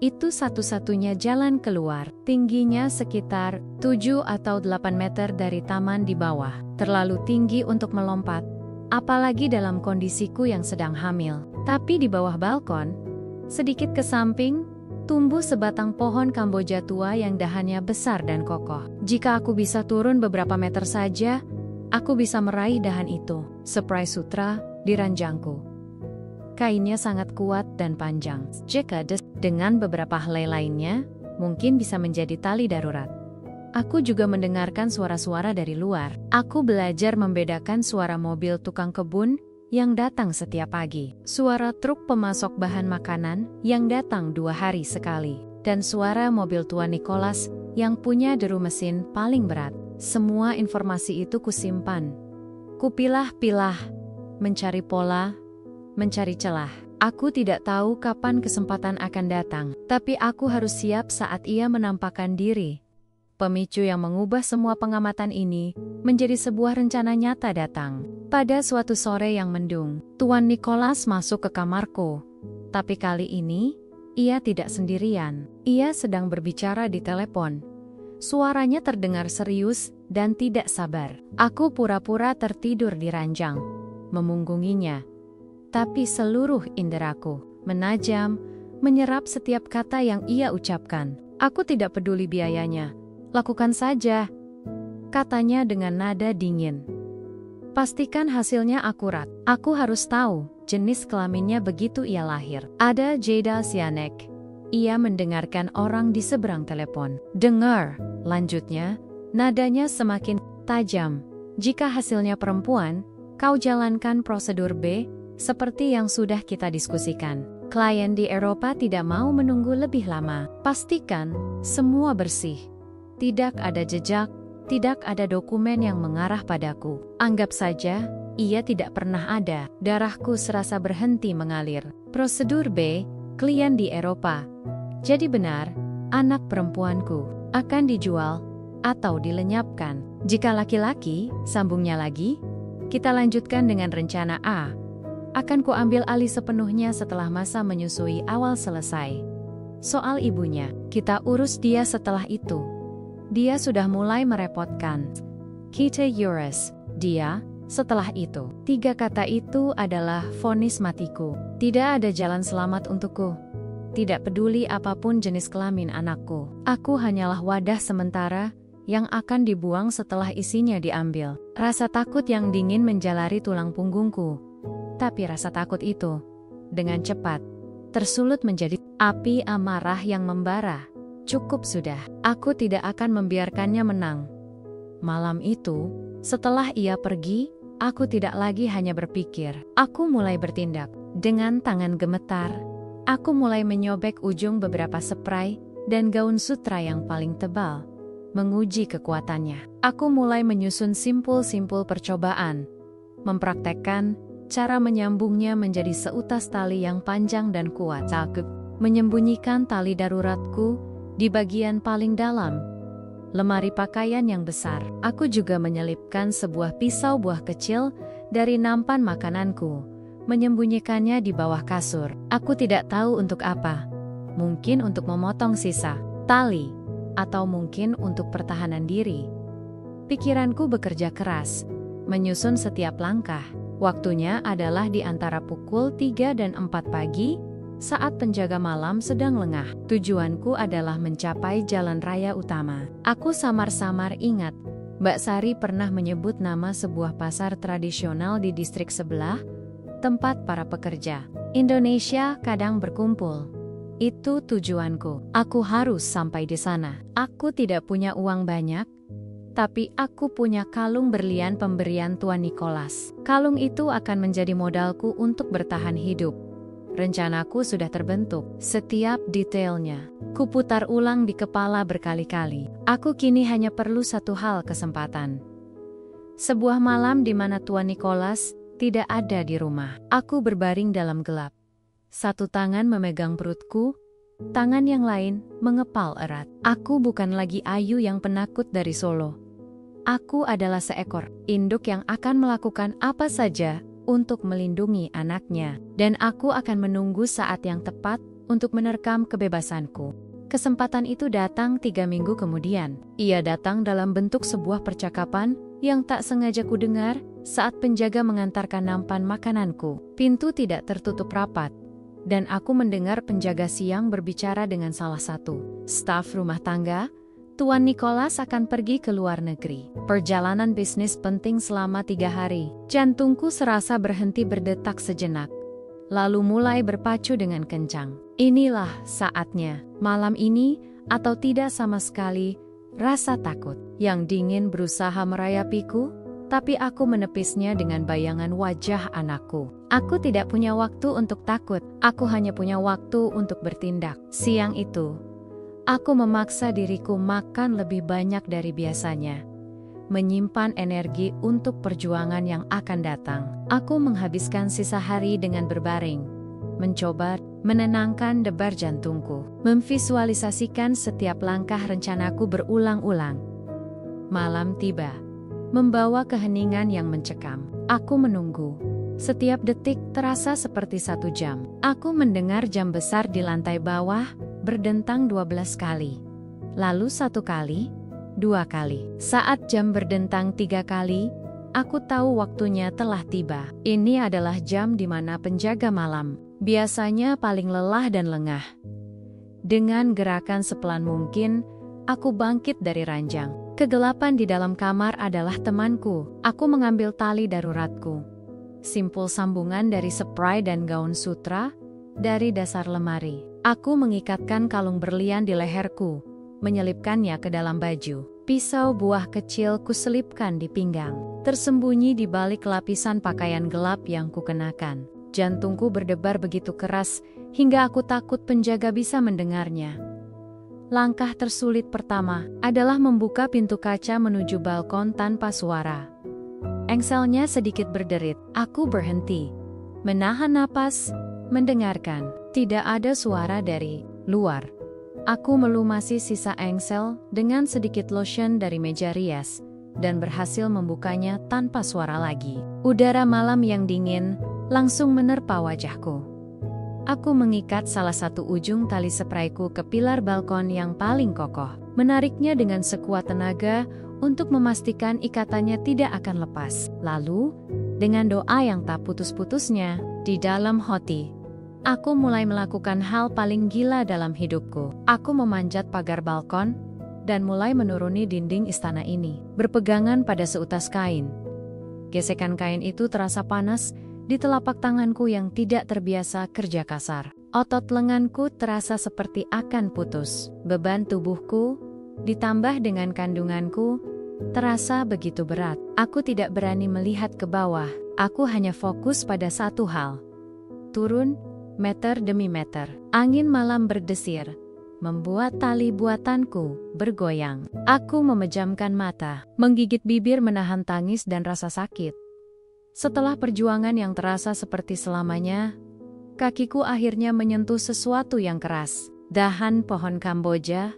itu satu-satunya jalan keluar. Tingginya sekitar 7 atau 8 meter dari taman di bawah. Terlalu tinggi untuk melompat, apalagi dalam kondisiku yang sedang hamil. Tapi di bawah balkon, sedikit ke samping, tumbuh sebatang pohon Kamboja tua yang dahannya besar dan kokoh. Jika aku bisa turun beberapa meter saja, aku bisa meraih dahan itu. Spray sutra di ranjangku. Kainnya sangat kuat dan panjang. Jika dengan beberapa helai lainnya, mungkin bisa menjadi tali darurat. Aku juga mendengarkan suara-suara dari luar. Aku belajar membedakan suara mobil tukang kebun yang datang setiap pagi, suara truk pemasok bahan makanan yang datang 2 hari sekali, dan suara mobil Tuan Nicholas yang punya deru mesin paling berat. Semua informasi itu kusimpan. Kupilah-pilah, mencari pola, mencari celah. Aku tidak tahu kapan kesempatan akan datang, tapi aku harus siap saat ia menampakkan diri. Pemicu yang mengubah semua pengamatan ini menjadi sebuah rencana nyata datang. Pada suatu sore yang mendung, Tuan Nicholas masuk ke kamarku. Tapi kali ini, ia tidak sendirian. Ia sedang berbicara di telepon. Suaranya terdengar serius dan tidak sabar. Aku pura-pura tertidur di ranjang, memunggunginya. Tapi seluruh inderaku menajam, menyerap setiap kata yang ia ucapkan. Aku tidak peduli biayanya. Lakukan saja, katanya dengan nada dingin. Pastikan hasilnya akurat. Aku harus tahu jenis kelaminnya begitu ia lahir. Ada Jada Sianek. Ia mendengarkan orang di seberang telepon. Dengar, lanjutnya, nadanya semakin tajam. Jika hasilnya perempuan, kau jalankan prosedur B, seperti yang sudah kita diskusikan. Klien di Eropa tidak mau menunggu lebih lama. Pastikan semua bersih. Tidak ada jejak, tidak ada dokumen yang mengarah padaku. Anggap saja, ia tidak pernah ada. Darahku serasa berhenti mengalir. Prosedur B, klien di Eropa. Jadi benar, anak perempuanku akan dijual atau dilenyapkan. Jika laki-laki, sambungnya lagi, kita lanjutkan dengan rencana A. Akan kuambil alih sepenuhnya setelah masa menyusui awal selesai. Soal ibunya, kita urus dia setelah itu. Dia sudah mulai merepotkan. Kita urus dia setelah itu. 3 kata itu adalah vonis matiku. Tidak ada jalan selamat untukku. Tidak peduli apapun jenis kelamin anakku. Aku hanyalah wadah sementara yang akan dibuang setelah isinya diambil. Rasa takut yang dingin menjalari tulang punggungku. Tapi rasa takut itu, dengan cepat, tersulut menjadi api amarah yang membara. Cukup sudah, aku tidak akan membiarkannya menang. Malam itu, setelah ia pergi, aku tidak lagi hanya berpikir. Aku mulai bertindak. Dengan tangan gemetar, aku mulai menyobek ujung beberapa spray dan gaun sutra yang paling tebal. Menguji kekuatannya. Aku mulai menyusun simpul-simpul percobaan. Mempraktekkan cara menyambungnya menjadi seutas tali yang panjang dan kuat. Aku menyembunyikan tali daruratku di bagian paling dalam lemari pakaian yang besar. Aku juga menyelipkan sebuah pisau buah kecil dari nampan makananku, menyembunyikannya di bawah kasur. Aku tidak tahu untuk apa. Mungkin untuk memotong sisa tali, atau mungkin untuk pertahanan diri. Pikiranku bekerja keras, menyusun setiap langkah. Waktunya adalah di antara pukul 3 dan 4 pagi, saat penjaga malam sedang lengah. Tujuanku adalah mencapai jalan raya utama. Aku samar-samar ingat, Mbak Sari pernah menyebut nama sebuah pasar tradisional di distrik sebelah, tempat para pekerja Indonesia kadang berkumpul. Itu tujuanku. Aku harus sampai di sana. Aku tidak punya uang banyak, tapi aku punya kalung berlian pemberian Tuan Nicholas. Kalung itu akan menjadi modalku untuk bertahan hidup. Rencanaku sudah terbentuk, setiap detailnya. Kuputar ulang di kepala berkali-kali. Aku kini hanya perlu satu hal kesempatan. Sebuah malam di mana Tuan Nicholas tidak ada di rumah. Aku berbaring dalam gelap. Satu tangan memegang perutku, tangan yang lain mengepal erat. Aku bukan lagi Ayu yang penakut dari Solo. Aku adalah seekor induk yang akan melakukan apa saja untuk melindungi anaknya, dan aku akan menunggu saat yang tepat untuk menerkam kebebasanku. Kesempatan itu datang 3 minggu kemudian. Ia datang dalam bentuk sebuah percakapan yang tak sengaja kudengar saat penjaga mengantarkan nampan makananku. Pintu tidak tertutup rapat, dan aku mendengar penjaga siang berbicara dengan salah satu staf rumah tangga. Tuan Nicholas akan pergi ke luar negeri. Perjalanan bisnis penting selama 3 hari. Jantungku serasa berhenti berdetak sejenak, lalu mulai berpacu dengan kencang. Inilah saatnya. Malam ini, atau tidak sama sekali, rasa takut yang dingin berusaha merayapiku, tapi aku menepisnya dengan bayangan wajah anakku. Aku tidak punya waktu untuk takut, aku hanya punya waktu untuk bertindak. Siang itu, aku memaksa diriku makan lebih banyak dari biasanya. menyimpan energi untuk perjuangan yang akan datang. Aku menghabiskan sisa hari dengan berbaring, mencoba menenangkan debar jantungku, memvisualisasikan setiap langkah rencanaku berulang-ulang. Malam tiba, membawa keheningan yang mencekam. Aku menunggu. Setiap detik terasa seperti 1 jam. Aku mendengar jam besar di lantai bawah berdentang 12 kali. Lalu 1 kali, 2 kali. Saat jam berdentang 3 kali, aku tahu waktunya telah tiba. Ini adalah jam di mana penjaga malam biasanya paling lelah dan lengah. Dengan gerakan sepelan mungkin, aku bangkit dari ranjang. Kegelapan di dalam kamar adalah temanku. Aku mengambil tali daruratku. Simpul sambungan dari spray dan gaun sutra dari dasar lemari. Aku mengikatkan kalung berlian di leherku, menyelipkannya ke dalam baju. Pisau buah kecil kuselipkan di pinggang, tersembunyi di balik lapisan pakaian gelap yang kukenakan. Jantungku berdebar begitu keras hingga aku takut penjaga bisa mendengarnya. Langkah tersulit pertama adalah membuka pintu kaca menuju balkon tanpa suara. Engselnya sedikit berderit. Aku berhenti, menahan napas, mendengarkan. Tidak ada suara dari luar. Aku melumasi sisa engsel dengan sedikit lotion dari meja rias dan berhasil membukanya tanpa suara lagi. Udara malam yang dingin langsung menerpa wajahku. Aku mengikat salah satu ujung tali sprayku ke pilar balkon yang paling kokoh, menariknya dengan sekuat tenaga untuk memastikan ikatannya tidak akan lepas. Lalu, dengan doa yang tak putus-putusnya, di dalam hati, aku mulai melakukan hal paling gila dalam hidupku. Aku memanjat pagar balkon dan mulai menuruni dinding istana ini, berpegangan pada seutas kain. Gesekan kain itu terasa panas di telapak tanganku yang tidak terbiasa kerja kasar. Otot lenganku terasa seperti akan putus. Beban tubuhku, ditambah dengan kandunganku, terasa begitu berat. Aku tidak berani melihat ke bawah. Aku hanya fokus pada satu hal. Turun, meter demi meter. Angin malam berdesir, membuat tali buatanku bergoyang. Aku memejamkan mata, menggigit bibir menahan tangis dan rasa sakit. Setelah perjuangan yang terasa seperti selamanya, kakiku akhirnya menyentuh sesuatu yang keras. Dahan pohon Kamboja.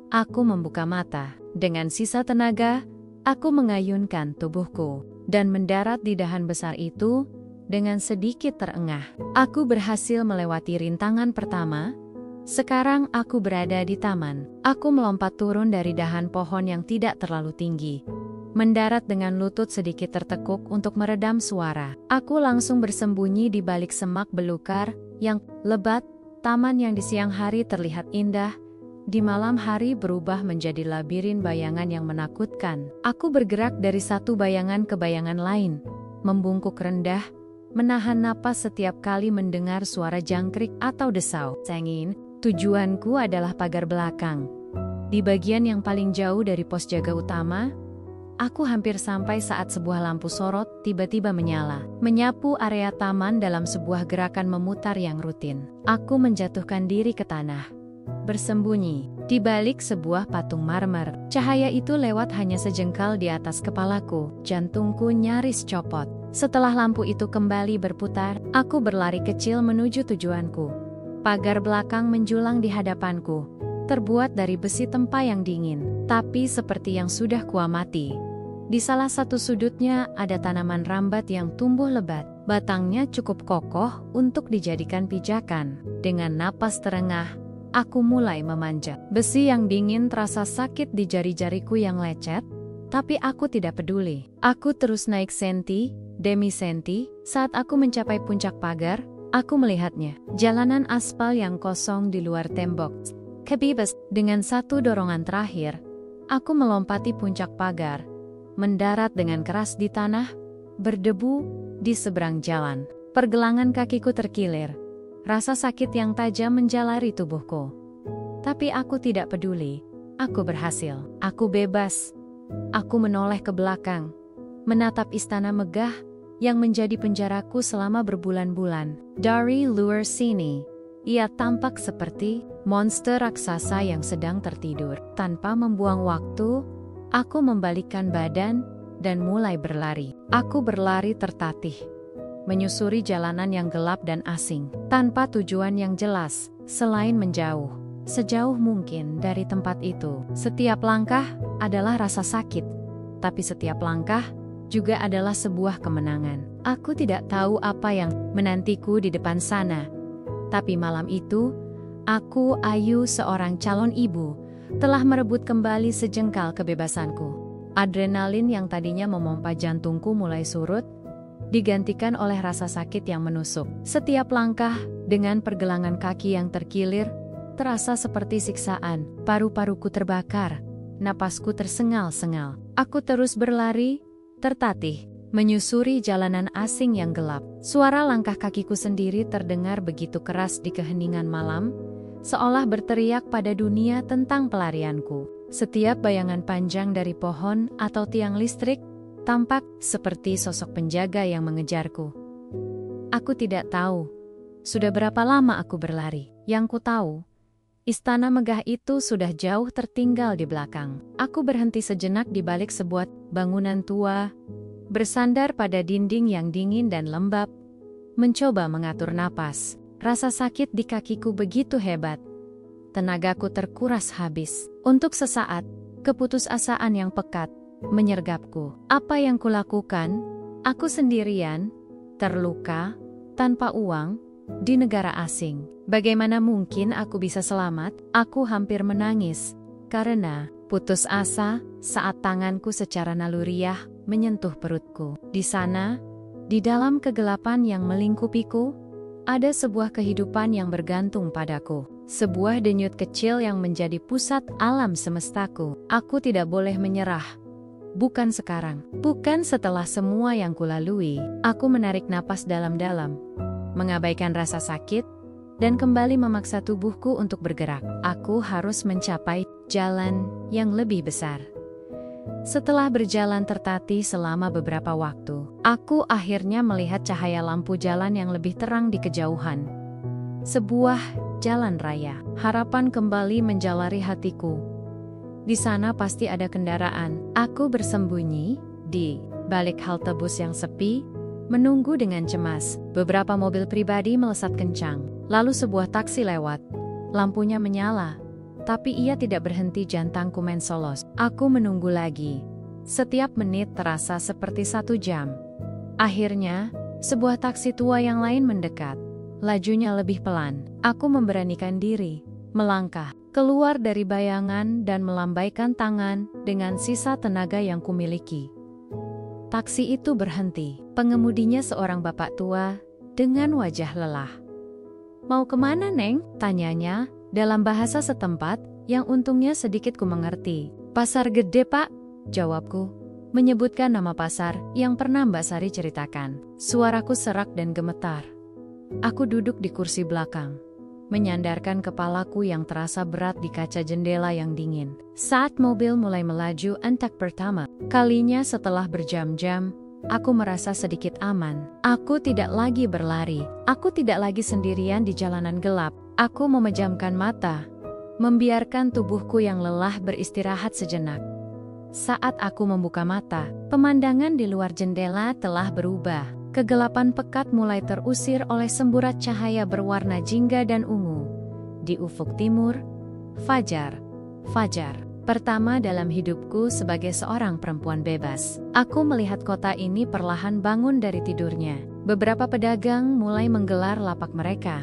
Aku membuka mata. Dengan sisa tenaga, aku mengayunkan tubuhku dan mendarat di dahan besar itu dengan sedikit terengah. Aku berhasil melewati rintangan pertama. Sekarang aku berada di taman. Aku melompat turun dari dahan pohon yang tidak terlalu tinggi, mendarat dengan lutut sedikit tertekuk untuk meredam suara. Aku langsung bersembunyi di balik semak belukar yang lebat. Taman yang di siang hari terlihat indah, di malam hari berubah menjadi labirin bayangan yang menakutkan. Aku bergerak dari satu bayangan ke bayangan lain, membungkuk rendah, menahan napas setiap kali mendengar suara jangkrik atau desau. Sengin, tujuanku adalah pagar belakang. Di bagian yang paling jauh dari pos jaga utama, aku hampir sampai saat sebuah lampu sorot tiba-tiba menyala, menyapu area taman dalam sebuah gerakan memutar yang rutin. Aku menjatuhkan diri ke tanah, bersembunyi di balik sebuah patung marmer. Cahaya itu lewat hanya sejengkal di atas kepalaku. Jantungku nyaris copot. Setelah lampu itu kembali berputar, aku berlari kecil menuju tujuanku. Pagar belakang menjulang di hadapanku, terbuat dari besi tempa yang dingin, tapi seperti yang sudah kuamati. Di salah satu sudutnya ada tanaman rambat yang tumbuh lebat. Batangnya cukup kokoh untuk dijadikan pijakan. Dengan napas terengah, aku mulai memanjat. Besi yang dingin terasa sakit di jari-jariku yang lecet, tapi aku tidak peduli. Aku terus naik senti demi senti. Saat aku mencapai puncak pagar, aku melihatnya. Jalanan aspal yang kosong di luar tembok. Kebibas. Dengan satu dorongan terakhir, aku melompati puncak pagar, mendarat dengan keras di tanah, berdebu di seberang jalan. Pergelangan kakiku terkilir. Rasa sakit yang tajam menjalari tubuhku. Tapi aku tidak peduli. Aku berhasil. Aku bebas. Aku menoleh ke belakang, menatap istana megah yang menjadi penjaraku selama berbulan-bulan. Dari luar sini, ia tampak seperti monster raksasa yang sedang tertidur. Tanpa membuang waktu, Aku membalikkan badan dan mulai berlari. Aku berlari tertatih, menyusuri jalanan yang gelap dan asing, tanpa tujuan yang jelas, selain menjauh sejauh mungkin dari tempat itu. Setiap langkah adalah rasa sakit, tapi setiap langkah juga adalah sebuah kemenangan. Aku tidak tahu apa yang menantiku di depan sana, tapi malam itu, aku, Ayu, seorang calon ibu, telah merebut kembali sejengkal kebebasanku. Adrenalin yang tadinya memompa jantungku mulai surut, digantikan oleh rasa sakit yang menusuk. Setiap langkah, dengan pergelangan kaki yang terkilir, terasa seperti siksaan. Paru-paruku terbakar, napasku tersengal-sengal. Aku terus berlari, tertatih, menyusuri jalanan asing yang gelap. Suara langkah kakiku sendiri terdengar begitu keras di keheningan malam, seolah berteriak pada dunia tentang pelarianku. Setiap bayangan panjang dari pohon atau tiang listrik tampak seperti sosok penjaga yang mengejarku. Aku tidak tahu sudah berapa lama aku berlari. Yang ku tahu, istana megah itu sudah jauh tertinggal di belakang. Aku berhenti sejenak di balik sebuah bangunan tua, bersandar pada dinding yang dingin dan lembab, mencoba mengatur napas. Rasa sakit di kakiku begitu hebat. Tenagaku terkuras habis. Untuk sesaat, keputusasaan yang pekat menyergapku. Apa yang kulakukan? Aku sendirian, terluka, tanpa uang, di negara asing. Bagaimana mungkin aku bisa selamat? Aku hampir menangis, karena putus asa saat tanganku secara naluriah menyentuh perutku. Di sana, di dalam kegelapan yang melingkupiku, ada sebuah kehidupan yang bergantung padaku. Sebuah denyut kecil yang menjadi pusat alam semestaku. Aku tidak boleh menyerah. Bukan sekarang. Bukan setelah semua yang kulalui. Aku menarik napas dalam-dalam, mengabaikan rasa sakit, dan kembali memaksa tubuhku untuk bergerak. Aku harus mencapai jalan yang lebih besar. Setelah berjalan tertatih selama beberapa waktu, aku akhirnya melihat cahaya lampu jalan yang lebih terang di kejauhan. Sebuah jalan raya. Harapan kembali menjalari hatiku. Di sana pasti ada kendaraan. Aku bersembunyi di balik halte bus yang sepi, menunggu dengan cemas. Beberapa mobil pribadi melesat kencang. Lalu sebuah taksi lewat. Lampunya menyala, tapi ia tidak berhenti jantangku mensolos. Aku menunggu lagi. Setiap menit terasa seperti 1 jam. Akhirnya, sebuah taksi tua yang lain mendekat. Lajunya lebih pelan. Aku memberanikan diri, melangkah keluar dari bayangan dan melambaikan tangan dengan sisa tenaga yang kumiliki. Taksi itu berhenti. Pengemudinya seorang bapak tua dengan wajah lelah. "Mau kemana, Neng?" tanyanya dalam bahasa setempat yang untungnya sedikit ku mengerti. "Pasar Gede, Pak," jawabku, menyebutkan nama pasar yang pernah Mbak Sari ceritakan. Suaraku serak dan gemetar. Aku duduk di kursi belakang, menyandarkan kepalaku yang terasa berat di kaca jendela yang dingin. Saat mobil mulai melaju untuk pertama kalinya setelah berjam-jam, aku merasa sedikit aman. Aku tidak lagi berlari. Aku tidak lagi sendirian di jalanan gelap. Aku memejamkan mata, membiarkan tubuhku yang lelah beristirahat sejenak. Saat aku membuka mata, pemandangan di luar jendela telah berubah. Kegelapan pekat mulai terusir oleh semburat cahaya berwarna jingga dan ungu. Di ufuk timur, fajar. Fajar pertama dalam hidupku sebagai seorang perempuan bebas. Aku melihat kota ini perlahan bangun dari tidurnya. Beberapa pedagang mulai menggelar lapak mereka.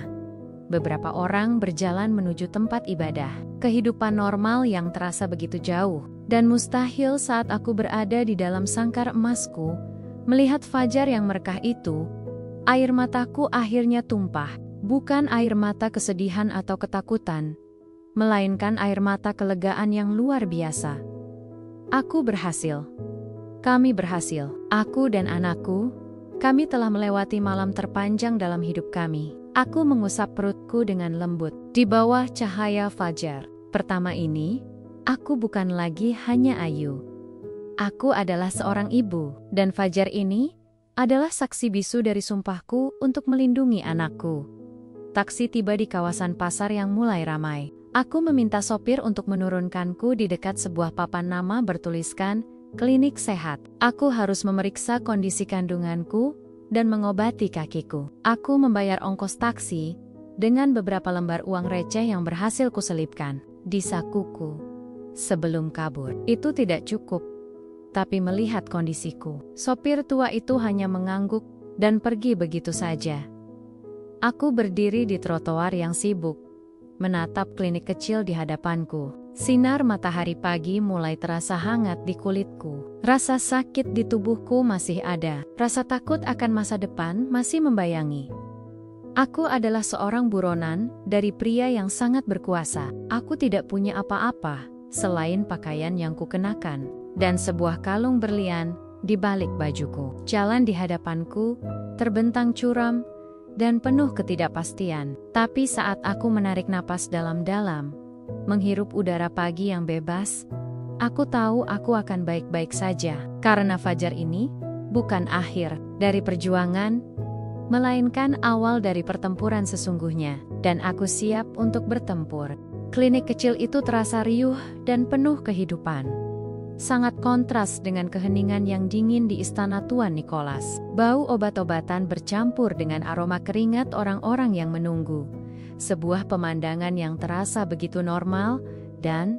Beberapa orang berjalan menuju tempat ibadah. Kehidupan normal yang terasa begitu jauh dan mustahil saat aku berada di dalam sangkar emasku. Melihat fajar yang merekah itu, air mataku akhirnya tumpah. Bukan air mata kesedihan atau ketakutan, melainkan air mata kelegaan yang luar biasa. Aku berhasil. Kami berhasil. Aku dan anakku, kami telah melewati malam terpanjang dalam hidup kami. Aku mengusap perutku dengan lembut. Di bawah cahaya fajar pertama ini, aku bukan lagi hanya Ayu. Aku adalah seorang ibu, dan fajar ini adalah saksi bisu dari sumpahku untuk melindungi anakku. Taksi tiba di kawasan pasar yang mulai ramai. Aku meminta sopir untuk menurunkanku di dekat sebuah papan nama bertuliskan Klinik Sehat. Aku harus memeriksa kondisi kandunganku dan mengobati kakiku. Aku membayar ongkos taksi dengan beberapa lembar uang receh yang berhasil kuselipkan di sakuku sebelum kabur. Itu tidak cukup, tapi melihat kondisiku, sopir tua itu hanya mengangguk dan pergi begitu saja. Aku berdiri di trotoar yang sibuk, menatap klinik kecil di hadapanku. Sinar matahari pagi mulai terasa hangat di kulitku. Rasa sakit di tubuhku masih ada. Rasa takut akan masa depan masih membayangi. Aku adalah seorang buronan dari pria yang sangat berkuasa. Aku tidak punya apa-apa selain pakaian yang kukenakan dan sebuah kalung berlian di balik bajuku. Jalan di hadapanku terbentang curam dan penuh ketidakpastian. Tapi saat aku menarik napas dalam-dalam, menghirup udara pagi yang bebas, aku tahu aku akan baik-baik saja. Karena fajar ini bukan akhir dari perjuangan, melainkan awal dari pertempuran sesungguhnya, dan aku siap untuk bertempur. Klinik kecil itu terasa riuh dan penuh kehidupan. Sangat kontras dengan keheningan yang dingin di istana Tuan Nicholas. Bau obat-obatan bercampur dengan aroma keringat orang-orang yang menunggu. Sebuah pemandangan yang terasa begitu normal, dan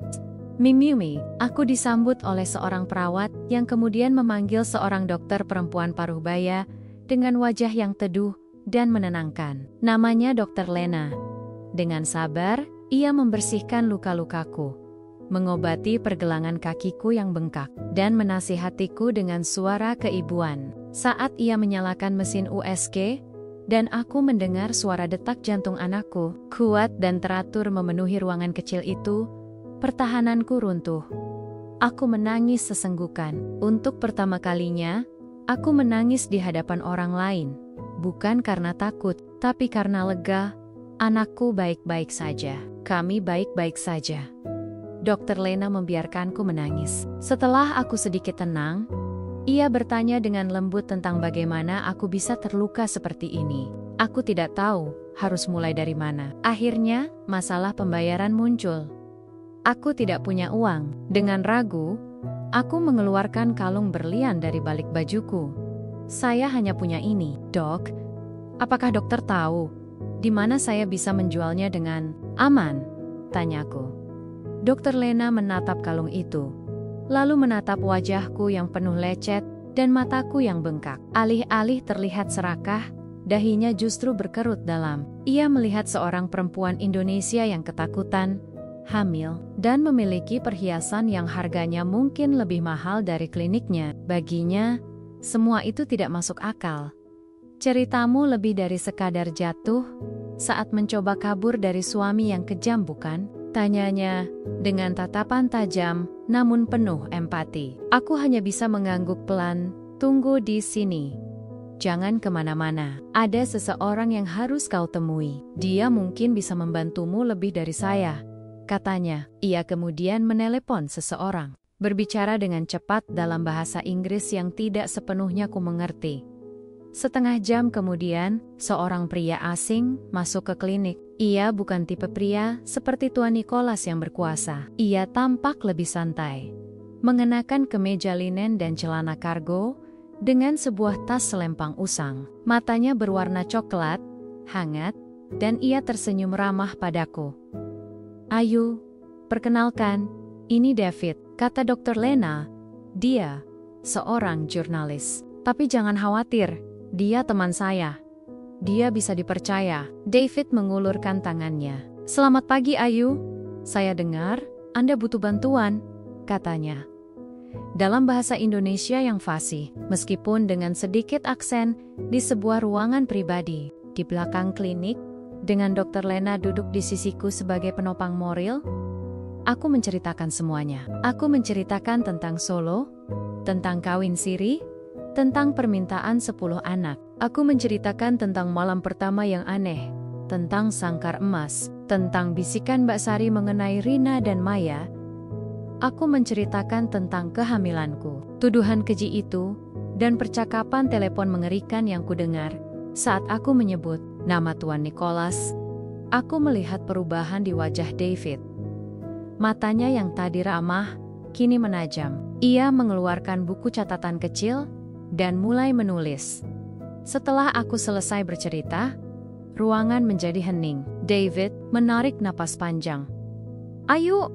Mimi, aku disambut oleh seorang perawat yang kemudian memanggil seorang dokter perempuan paruh-baya dengan wajah yang teduh dan menenangkan. Namanya Dr. Lena. Dengan sabar, ia membersihkan luka-lukaku, mengobati pergelangan kakiku yang bengkak, dan menasihatiku dengan suara keibuan. Saat ia menyalakan mesin USG, dan aku mendengar suara detak jantung anakku, kuat dan teratur memenuhi ruangan kecil itu, pertahananku runtuh. Aku menangis sesenggukan. Untuk pertama kalinya, aku menangis di hadapan orang lain. Bukan karena takut, tapi karena lega. Anakku baik-baik saja. Kami baik-baik saja. Dr. Lena membiarkanku menangis. Setelah aku sedikit tenang, ia bertanya dengan lembut tentang bagaimana aku bisa terluka seperti ini. Aku tidak tahu harus mulai dari mana. Akhirnya, masalah pembayaran muncul. Aku tidak punya uang. Dengan ragu, aku mengeluarkan kalung berlian dari balik bajuku. Saya hanya punya ini, Dok. Apakah dokter tahu di mana saya bisa menjualnya dengan aman? Tanyaku. Dr. Lena menatap kalung itu, lalu menatap wajahku yang penuh lecet dan mataku yang bengkak. Alih-alih terlihat serakah, dahinya justru berkerut dalam. Ia melihat seorang perempuan Indonesia yang ketakutan, hamil, dan memiliki perhiasan yang harganya mungkin lebih mahal dari kliniknya. Baginya, semua itu tidak masuk akal. Ceritamu lebih dari sekadar jatuh saat mencoba kabur dari suami yang kejam, bukan? Tanyanya dengan tatapan tajam namun penuh empati. Aku hanya bisa mengangguk pelan. Tunggu di sini. Jangan kemana-mana. Ada seseorang yang harus kau temui. Dia mungkin bisa membantumu lebih dari saya, katanya. Ia kemudian menelepon seseorang, berbicara dengan cepat dalam bahasa Inggris yang tidak sepenuhnya ku mengerti. Setengah jam kemudian, seorang pria asing masuk ke klinik. Ia bukan tipe pria seperti Tuan Nicholas yang berkuasa. Ia tampak lebih santai, mengenakan kemeja linen dan celana kargo, dengan sebuah tas selempang usang. Matanya berwarna coklat, hangat, dan ia tersenyum ramah padaku. Ayu, perkenalkan, ini David, kata Dr. Lena. Dia seorang jurnalis. Tapi jangan khawatir, dia teman saya. Dia bisa dipercaya. David mengulurkan tangannya. Selamat pagi Ayu. Saya dengar Anda butuh bantuan, katanya. Dalam bahasa Indonesia yang fasih, meskipun dengan sedikit aksen, di sebuah ruangan pribadi, di belakang klinik, dengan Dr. Lena duduk di sisiku sebagai penopang moral, aku menceritakan semuanya. Aku menceritakan tentang Solo, tentang kawin siri, tentang permintaan 10 anak. Aku menceritakan tentang malam pertama yang aneh, tentang sangkar emas, tentang bisikan Mbak Sari mengenai Rina dan Maya. Aku menceritakan tentang kehamilanku, tuduhan keji itu, dan percakapan telepon mengerikan yang kudengar saat aku menyebut nama Tuan Nicholas Aku melihat perubahan di wajah David. Matanya yang tadi ramah, kini menajam. Ia mengeluarkan buku catatan kecil dan mulai menulis. Setelah aku selesai bercerita, ruangan menjadi hening. David menarik napas panjang. "Ayo,"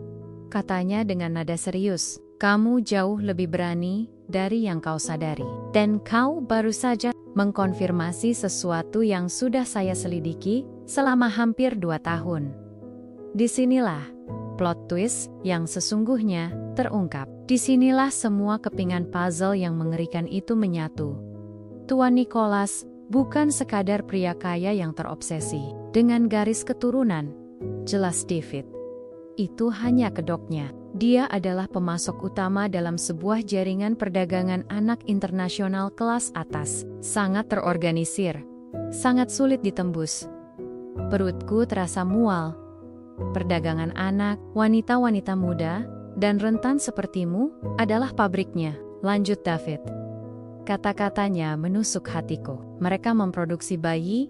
katanya dengan nada serius. "Kamu jauh lebih berani dari yang kau sadari. Dan kau baru saja mengkonfirmasi sesuatu yang sudah saya selidiki selama hampir 2 tahun." Disinilah plot twist yang sesungguhnya terungkap. Disinilah semua kepingan puzzle yang mengerikan itu menyatu. Tuan Nicholas bukan sekadar pria kaya yang terobsesi dengan garis keturunan, jelas David. Itu hanya kedoknya. Dia adalah pemasok utama dalam sebuah jaringan perdagangan anak internasional kelas atas. Sangat terorganisir, sangat sulit ditembus. Perutku terasa mual. Perdagangan anak, wanita-wanita muda, dan rentan sepertimu adalah pabriknya, lanjut David. Kata-katanya menusuk hatiku. Mereka memproduksi bayi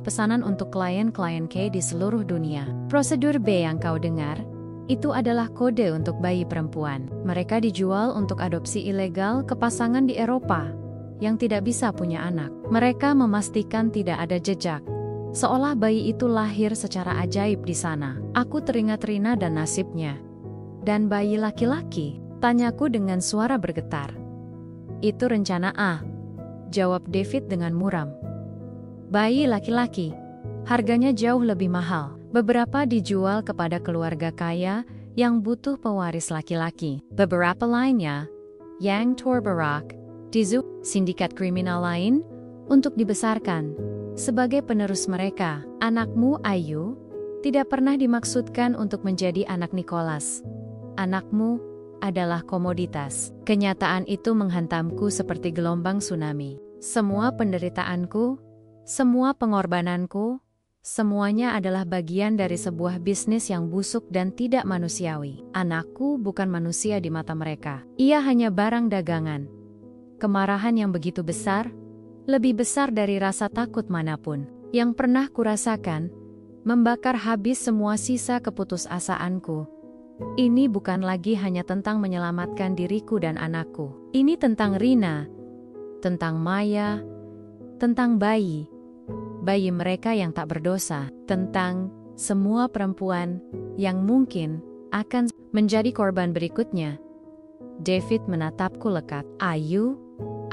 pesanan untuk klien-klien K di seluruh dunia. Prosedur B yang kau dengar, itu adalah kode untuk bayi perempuan. Mereka dijual untuk adopsi ilegal ke pasangan di Eropa yang tidak bisa punya anak. Mereka memastikan tidak ada jejak, seolah bayi itu lahir secara ajaib di sana. Aku teringat Rina dan nasibnya. "Dan bayi laki-laki?" tanyaku dengan suara bergetar. "Itu rencana A," jawab David dengan muram. "Bayi laki-laki, harganya jauh lebih mahal. Beberapa dijual kepada keluarga kaya yang butuh pewaris laki-laki. Beberapa lainnya, Yang Torbarak, Tizu, sindikat kriminal lain, untuk dibesarkan sebagai penerus mereka. Anakmu, Ayu, tidak pernah dimaksudkan untuk menjadi anak Nicholas. Anakmu adalah komoditas." Kenyataan itu menghantamku seperti gelombang tsunami. Semua penderitaanku, semua pengorbananku, semuanya adalah bagian dari sebuah bisnis yang busuk dan tidak manusiawi. Anakku bukan manusia di mata mereka. Ia hanya barang dagangan. Kemarahan yang begitu besar, lebih besar dari rasa takut manapun yang pernah kurasakan, membakar habis semua sisa keputusasaanku. Ini bukan lagi hanya tentang menyelamatkan diriku dan anakku. Ini tentang Rina, tentang Maya, tentang bayi mereka yang tak berdosa, tentang semua perempuan yang mungkin akan menjadi korban berikutnya. David menatapku lekat. "Ayu,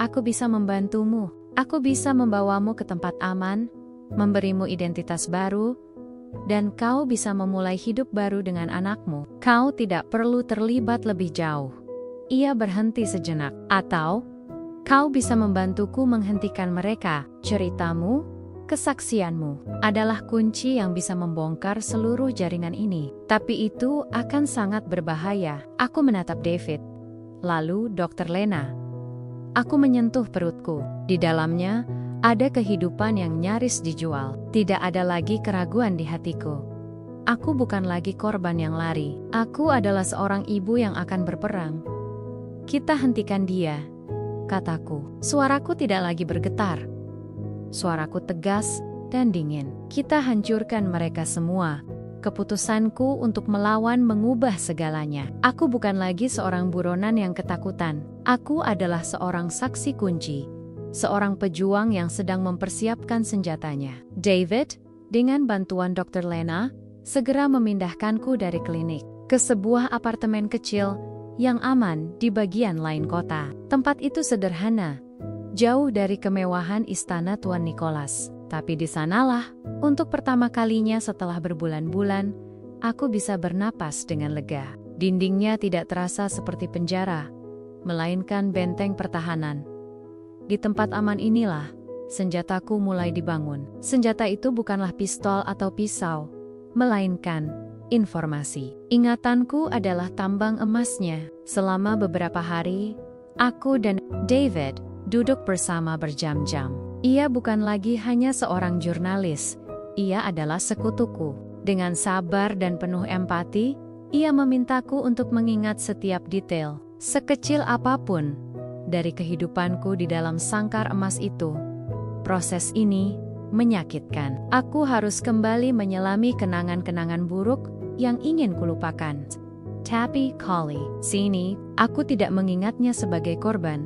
aku bisa membantumu. Aku bisa membawamu ke tempat aman, memberimu identitas baru, dan kau bisa memulai hidup baru dengan anakmu. Kau tidak perlu terlibat lebih jauh." Ia berhenti sejenak. "Atau kau bisa membantuku menghentikan mereka. Ceritamu, kesaksianmu, adalah kunci yang bisa membongkar seluruh jaringan ini. Tapi itu akan sangat berbahaya." Aku menatap David. Lalu Dr. Lena. Aku menyentuh perutku. Di dalamnya ada kehidupan yang nyaris dijual. Tidak ada lagi keraguan di hatiku. Aku bukan lagi korban yang lari. Aku adalah seorang ibu yang akan berperang. "Kita hentikan dia," kataku. Suaraku tidak lagi bergetar. Suaraku tegas dan dingin. "Kita hancurkan mereka semua." Keputusanku untuk melawan mengubah segalanya. Aku bukan lagi seorang buronan yang ketakutan. Aku adalah seorang saksi kunci. Seorang pejuang yang sedang mempersiapkan senjatanya. David, dengan bantuan Dr. Lena, segera memindahkanku dari klinik ke sebuah apartemen kecil yang aman di bagian lain kota. Tempat itu sederhana, jauh dari kemewahan istana Tuan Nicholas. Tapi di sanalah, untuk pertama kalinya setelah berbulan-bulan, aku bisa bernapas dengan lega. Dindingnya tidak terasa seperti penjara, melainkan benteng pertahanan. Di tempat aman inilah, senjataku mulai dibangun. Senjata itu bukanlah pistol atau pisau, melainkan informasi. Ingatanku adalah tambang emasnya. Selama beberapa hari, aku dan David duduk bersama berjam-jam. Ia bukan lagi hanya seorang jurnalis, ia adalah sekutuku. Dengan sabar dan penuh empati, ia memintaku untuk mengingat setiap detail, sekecil apapun, dari kehidupanku di dalam sangkar emas itu. Proses ini menyakitkan. Aku harus kembali menyelami kenangan-kenangan buruk yang ingin kulupakan. Tapi kali sini, aku tidak mengingatnya sebagai korban.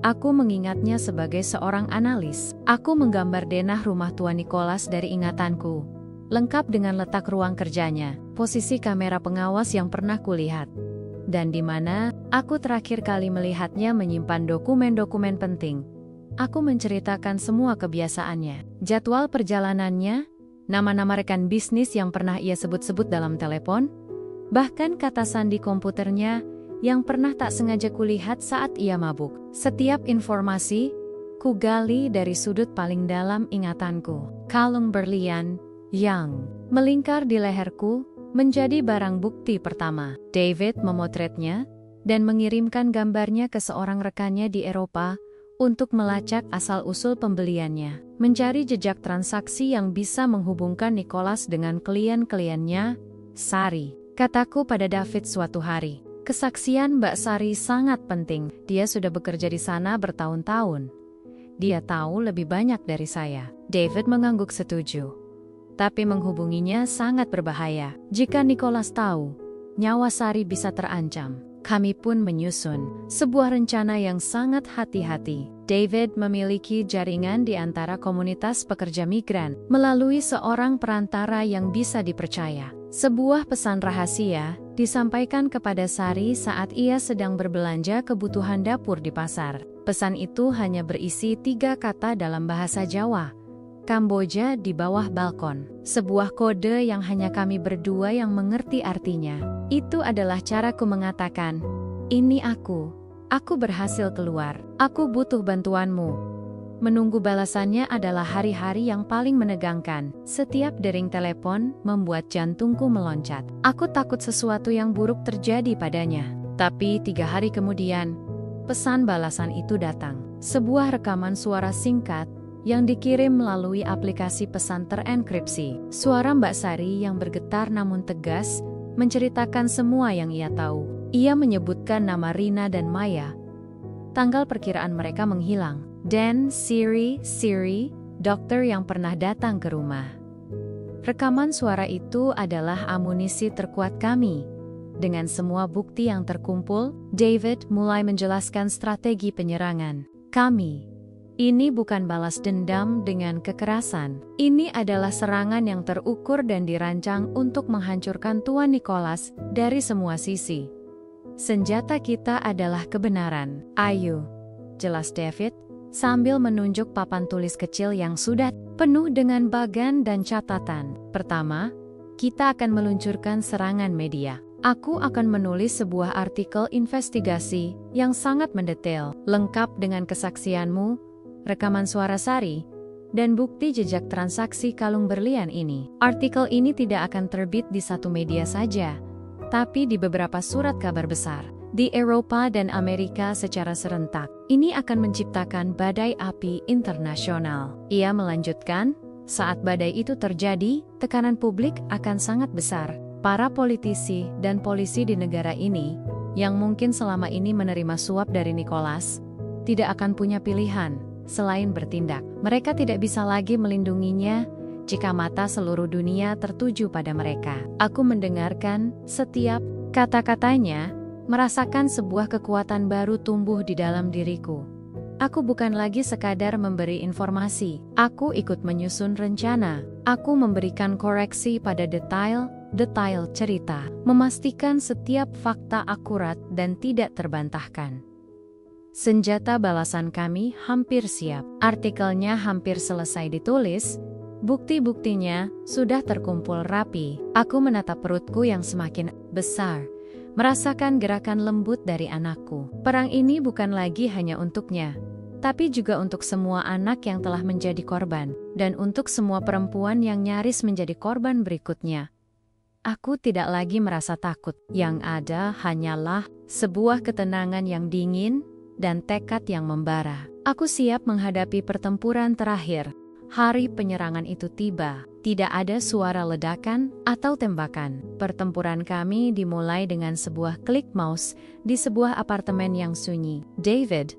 Aku mengingatnya sebagai seorang analis. Aku menggambar denah rumah Tua Nicholas dari ingatanku, lengkap dengan letak ruang kerjanya, posisi kamera pengawas yang pernah kulihat, dan di mana aku terakhir kali melihatnya menyimpan dokumen-dokumen penting. Aku menceritakan semua kebiasaannya, jadwal perjalanannya, nama-nama rekan bisnis yang pernah ia sebut-sebut dalam telepon, bahkan kata sandi komputernya yang pernah tak sengaja kulihat saat ia mabuk. Setiap informasi, kugali dari sudut paling dalam ingatanku. Kalung berlian yang melingkar di leherku menjadi barang bukti pertama. David memotretnya dan mengirimkan gambarnya ke seorang rekannya di Eropa untuk melacak asal-usul pembeliannya, mencari jejak transaksi yang bisa menghubungkan Nicholas dengan klien-kliennya. Sari, kataku pada David suatu hari, kesaksian Mbak Sari sangat penting. Dia sudah bekerja di sana bertahun-tahun. Dia tahu lebih banyak dari saya. David mengangguk setuju. Tapi menghubunginya sangat berbahaya. Jika Nicholas tahu, nyawa Sari bisa terancam. Kami pun menyusun sebuah rencana yang sangat hati-hati. David memiliki jaringan di antara komunitas pekerja migran melalui seorang perantara yang bisa dipercaya. Sebuah pesan rahasia disampaikan kepada Sari saat ia sedang berbelanja kebutuhan dapur di pasar. Pesan itu hanya berisi 3 kata dalam bahasa Jawa. Kamboja di bawah balkon. Sebuah kode yang hanya kami berdua yang mengerti artinya. Itu adalah caraku mengatakan, "Ini aku berhasil keluar, aku butuh bantuanmu." Menunggu balasannya adalah hari-hari yang paling menegangkan. Setiap dering telepon membuat jantungku meloncat. Aku takut sesuatu yang buruk terjadi padanya. Tapi 3 hari kemudian, pesan balasan itu datang. Sebuah rekaman suara singkat yang dikirim melalui aplikasi pesan terenkripsi. Suara Mbak Sari yang bergetar namun tegas menceritakan semua yang ia tahu. Ia menyebutkan nama Rina dan Maya. Tanggal perkiraan mereka menghilang. Dan Siri, dokter yang pernah datang ke rumah. Rekaman suara itu adalah amunisi terkuat kami. Dengan semua bukti yang terkumpul, David mulai menjelaskan strategi penyerangan kami. Ini bukan balas dendam dengan kekerasan. Ini adalah serangan yang terukur dan dirancang untuk menghancurkan Tuan Nicholas dari semua sisi. Senjata kita adalah kebenaran. Ayo, jelas David, sambil menunjuk papan tulis kecil yang sudah penuh dengan bagan dan catatan. Pertama, kita akan meluncurkan serangan media. Aku akan menulis sebuah artikel investigasi yang sangat mendetail, lengkap dengan kesaksianmu, rekaman suara Sari, dan bukti jejak transaksi kalung berlian ini. Artikel ini tidak akan terbit di satu media saja, tapi di beberapa surat kabar besar di Eropa dan Amerika secara serentak. Ini akan menciptakan badai api internasional. Ia melanjutkan, saat badai itu terjadi, tekanan publik akan sangat besar. Para politisi dan polisi di negara ini, yang mungkin selama ini menerima suap dari Nicholas, tidak akan punya pilihan selain bertindak. Mereka tidak bisa lagi melindunginya jika mata seluruh dunia tertuju pada mereka. Aku mendengarkan setiap kata-katanya, merasakan sebuah kekuatan baru tumbuh di dalam diriku. Aku bukan lagi sekadar memberi informasi. Aku ikut menyusun rencana. Aku memberikan koreksi pada detail cerita, memastikan setiap fakta akurat dan tidak terbantahkan. Senjata balasan kami hampir siap. Artikelnya hampir selesai ditulis. Bukti-buktinya sudah terkumpul rapi. Aku menatap perutku yang semakin besar, merasakan gerakan lembut dari anakku. Perang ini bukan lagi hanya untuknya, tapi juga untuk semua anak yang telah menjadi korban, dan untuk semua perempuan yang nyaris menjadi korban berikutnya. Aku tidak lagi merasa takut. Yang ada hanyalah sebuah ketenangan yang dingin dan tekad yang membara. Aku siap menghadapi pertempuran terakhir. Hari penyerangan itu tiba. Tidak ada suara ledakan atau tembakan. Pertempuran kami dimulai dengan sebuah klik mouse di sebuah apartemen yang sunyi. David,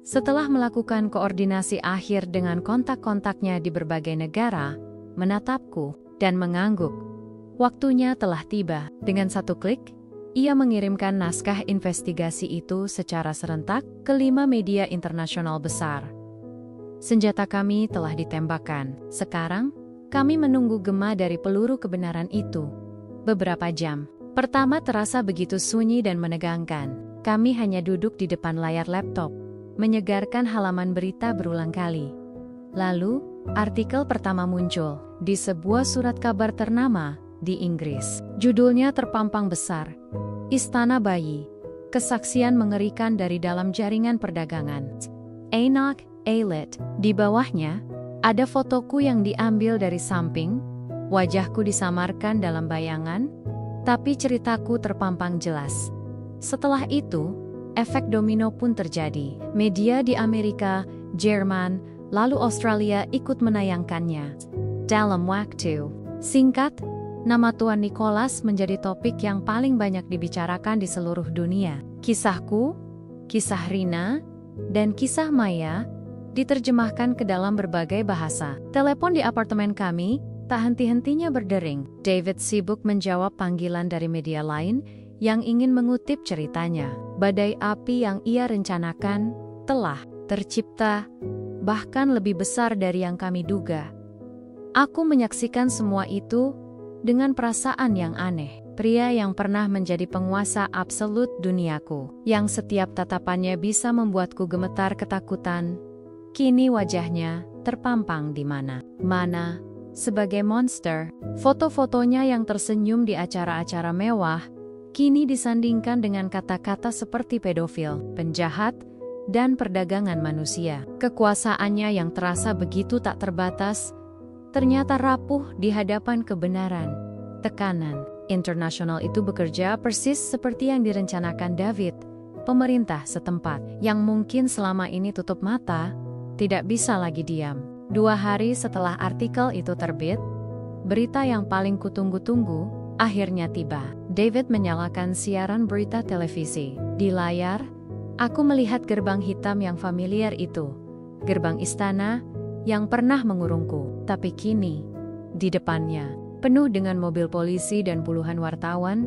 Setelah melakukan koordinasi akhir dengan kontak-kontaknya di berbagai negara, menatapku dan mengangguk. Waktunya telah tiba. Dengan satu klik, ia mengirimkan naskah investigasi itu secara serentak ke 5 media internasional besar. Senjata kami telah ditembakkan. Sekarang, kami menunggu gema dari peluru kebenaran itu. Beberapa jam pertama terasa begitu sunyi dan menegangkan. Kami hanya duduk di depan layar laptop, menyegarkan halaman berita berulang kali. Lalu, artikel pertama muncul di sebuah surat kabar ternama di Inggris. Judulnya terpampang besar, Istana Bayi, kesaksian mengerikan dari dalam jaringan perdagangan. Enoch Aylet. Di bawahnya, ada fotoku yang diambil dari samping, wajahku disamarkan dalam bayangan, tapi ceritaku terpampang jelas. Setelah itu, efek domino pun terjadi. Media di Amerika, Jerman, lalu Australia ikut menayangkannya. Dalam waktu singkat, nama Tuan Nicholas menjadi topik yang paling banyak dibicarakan di seluruh dunia. Kisahku, kisah Rina, dan kisah Maya diterjemahkan ke dalam berbagai bahasa. Telepon di apartemen kami tak henti-hentinya berdering. David sibuk menjawab panggilan dari media lain yang ingin mengutip ceritanya. Badai api yang ia rencanakan telah tercipta, bahkan lebih besar dari yang kami duga. Aku menyaksikan semua itu dengan perasaan yang aneh. Pria yang pernah menjadi penguasa absolut duniaku, yang setiap tatapannya bisa membuatku gemetar ketakutan, kini wajahnya terpampang di mana-mana sebagai monster. Foto-fotonya yang tersenyum di acara-acara mewah kini disandingkan dengan kata-kata seperti pedofil, penjahat, dan perdagangan manusia. Kekuasaannya yang terasa begitu tak terbatas ternyata rapuh di hadapan kebenaran. Tekanan internasional itu bekerja persis seperti yang direncanakan David. Pemerintah setempat yang mungkin selama ini tutup mata tidak bisa lagi diam. 2 hari setelah artikel itu terbit, berita yang paling kutunggu-tunggu akhirnya tiba. David menyalakan siaran berita televisi. Di layar, aku melihat gerbang hitam yang familiar itu. Gerbang istana yang pernah mengurungku. Tapi kini, di depannya, penuh dengan mobil polisi dan puluhan wartawan,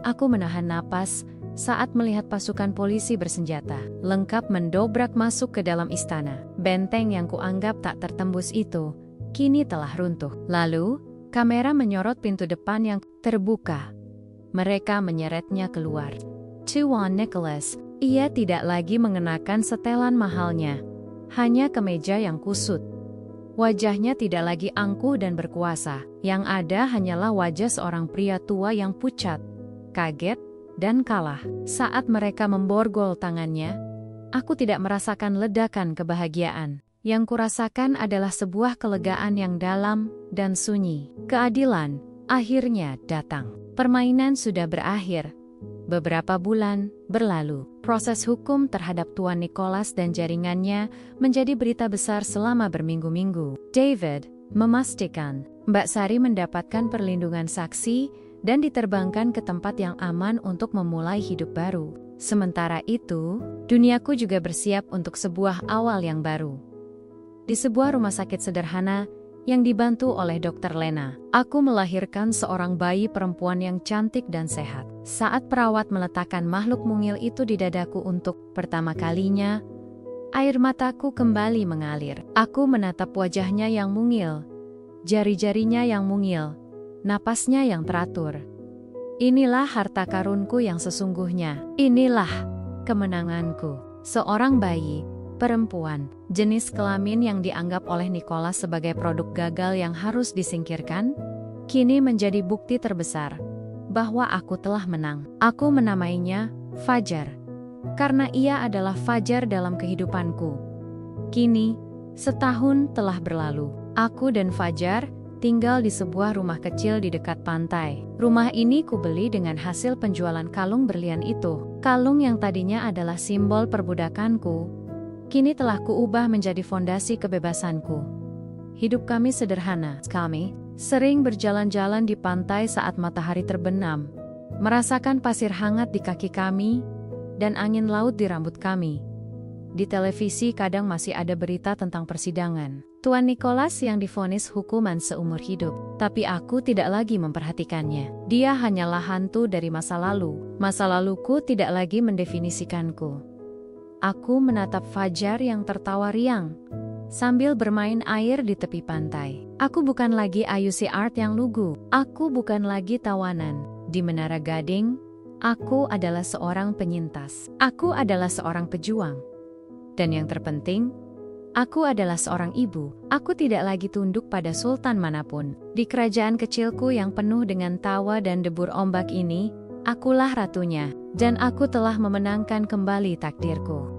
aku menahan napas saat melihat pasukan polisi bersenjata, lengkap mendobrak masuk ke dalam istana. Benteng yang kuanggap tak tertembus itu, kini telah runtuh. Lalu, kamera menyorot pintu depan yang terbuka. Mereka menyeretnya keluar. Tuan Nicholas, ia tidak lagi mengenakan setelan mahalnya, hanya kemeja yang kusut. Wajahnya tidak lagi angkuh dan berkuasa, yang ada hanyalah wajah seorang pria tua yang pucat, kaget, dan kalah. Saat mereka memborgol tangannya, aku tidak merasakan ledakan kebahagiaan. Yang kurasakan adalah sebuah kelegaan yang dalam dan sunyi. Keadilan akhirnya datang. Permainan sudah berakhir. Beberapa bulan berlalu. Proses hukum terhadap Tuan Nicholas dan jaringannya menjadi berita besar selama berminggu-minggu. David memastikan Mbak Sari mendapatkan perlindungan saksi dan diterbangkan ke tempat yang aman untuk memulai hidup baru. Sementara itu, duniaku juga bersiap untuk sebuah awal yang baru. Di sebuah rumah sakit sederhana yang dibantu oleh Dr. Lena, aku melahirkan seorang bayi perempuan yang cantik dan sehat. Saat perawat meletakkan makhluk mungil itu di dadaku untuk pertama kalinya, air mataku kembali mengalir. Aku menatap wajahnya yang mungil, jari-jarinya yang mungil, napasnya yang teratur. Inilah harta karunku yang sesungguhnya. Inilah kemenanganku. Seorang bayi perempuan, jenis kelamin yang dianggap oleh Nicholas sebagai produk gagal yang harus disingkirkan, kini menjadi bukti terbesar bahwa aku telah menang. Aku menamainya Fajar, karena ia adalah fajar dalam kehidupanku. Kini, setahun telah berlalu. Aku dan Fajar tinggal di sebuah rumah kecil di dekat pantai. Rumah ini kubeli dengan hasil penjualan kalung berlian itu. Kalung yang tadinya adalah simbol perbudakanku, kini telah kuubah menjadi fondasi kebebasanku. Hidup kami sederhana. Kami sering berjalan-jalan di pantai saat matahari terbenam, merasakan pasir hangat di kaki kami dan angin laut di rambut kami. Di televisi kadang masih ada berita tentang persidangan. Tuan Nicholas yang divonis hukuman seumur hidup. Tapi aku tidak lagi memperhatikannya. Dia hanyalah hantu dari masa lalu. Masa laluku tidak lagi mendefinisikanku. Aku menatap Fajar yang tertawa riang sambil bermain air di tepi pantai. Aku bukan lagi Ayushi Art yang lugu. Aku bukan lagi tawanan di Menara Gading. Aku adalah seorang penyintas. Aku adalah seorang pejuang. Dan yang terpenting, aku adalah seorang ibu. Aku tidak lagi tunduk pada sultan manapun. Di kerajaan kecilku yang penuh dengan tawa dan debur ombak ini, akulah ratunya. Dan aku telah memenangkan kembali takdirku.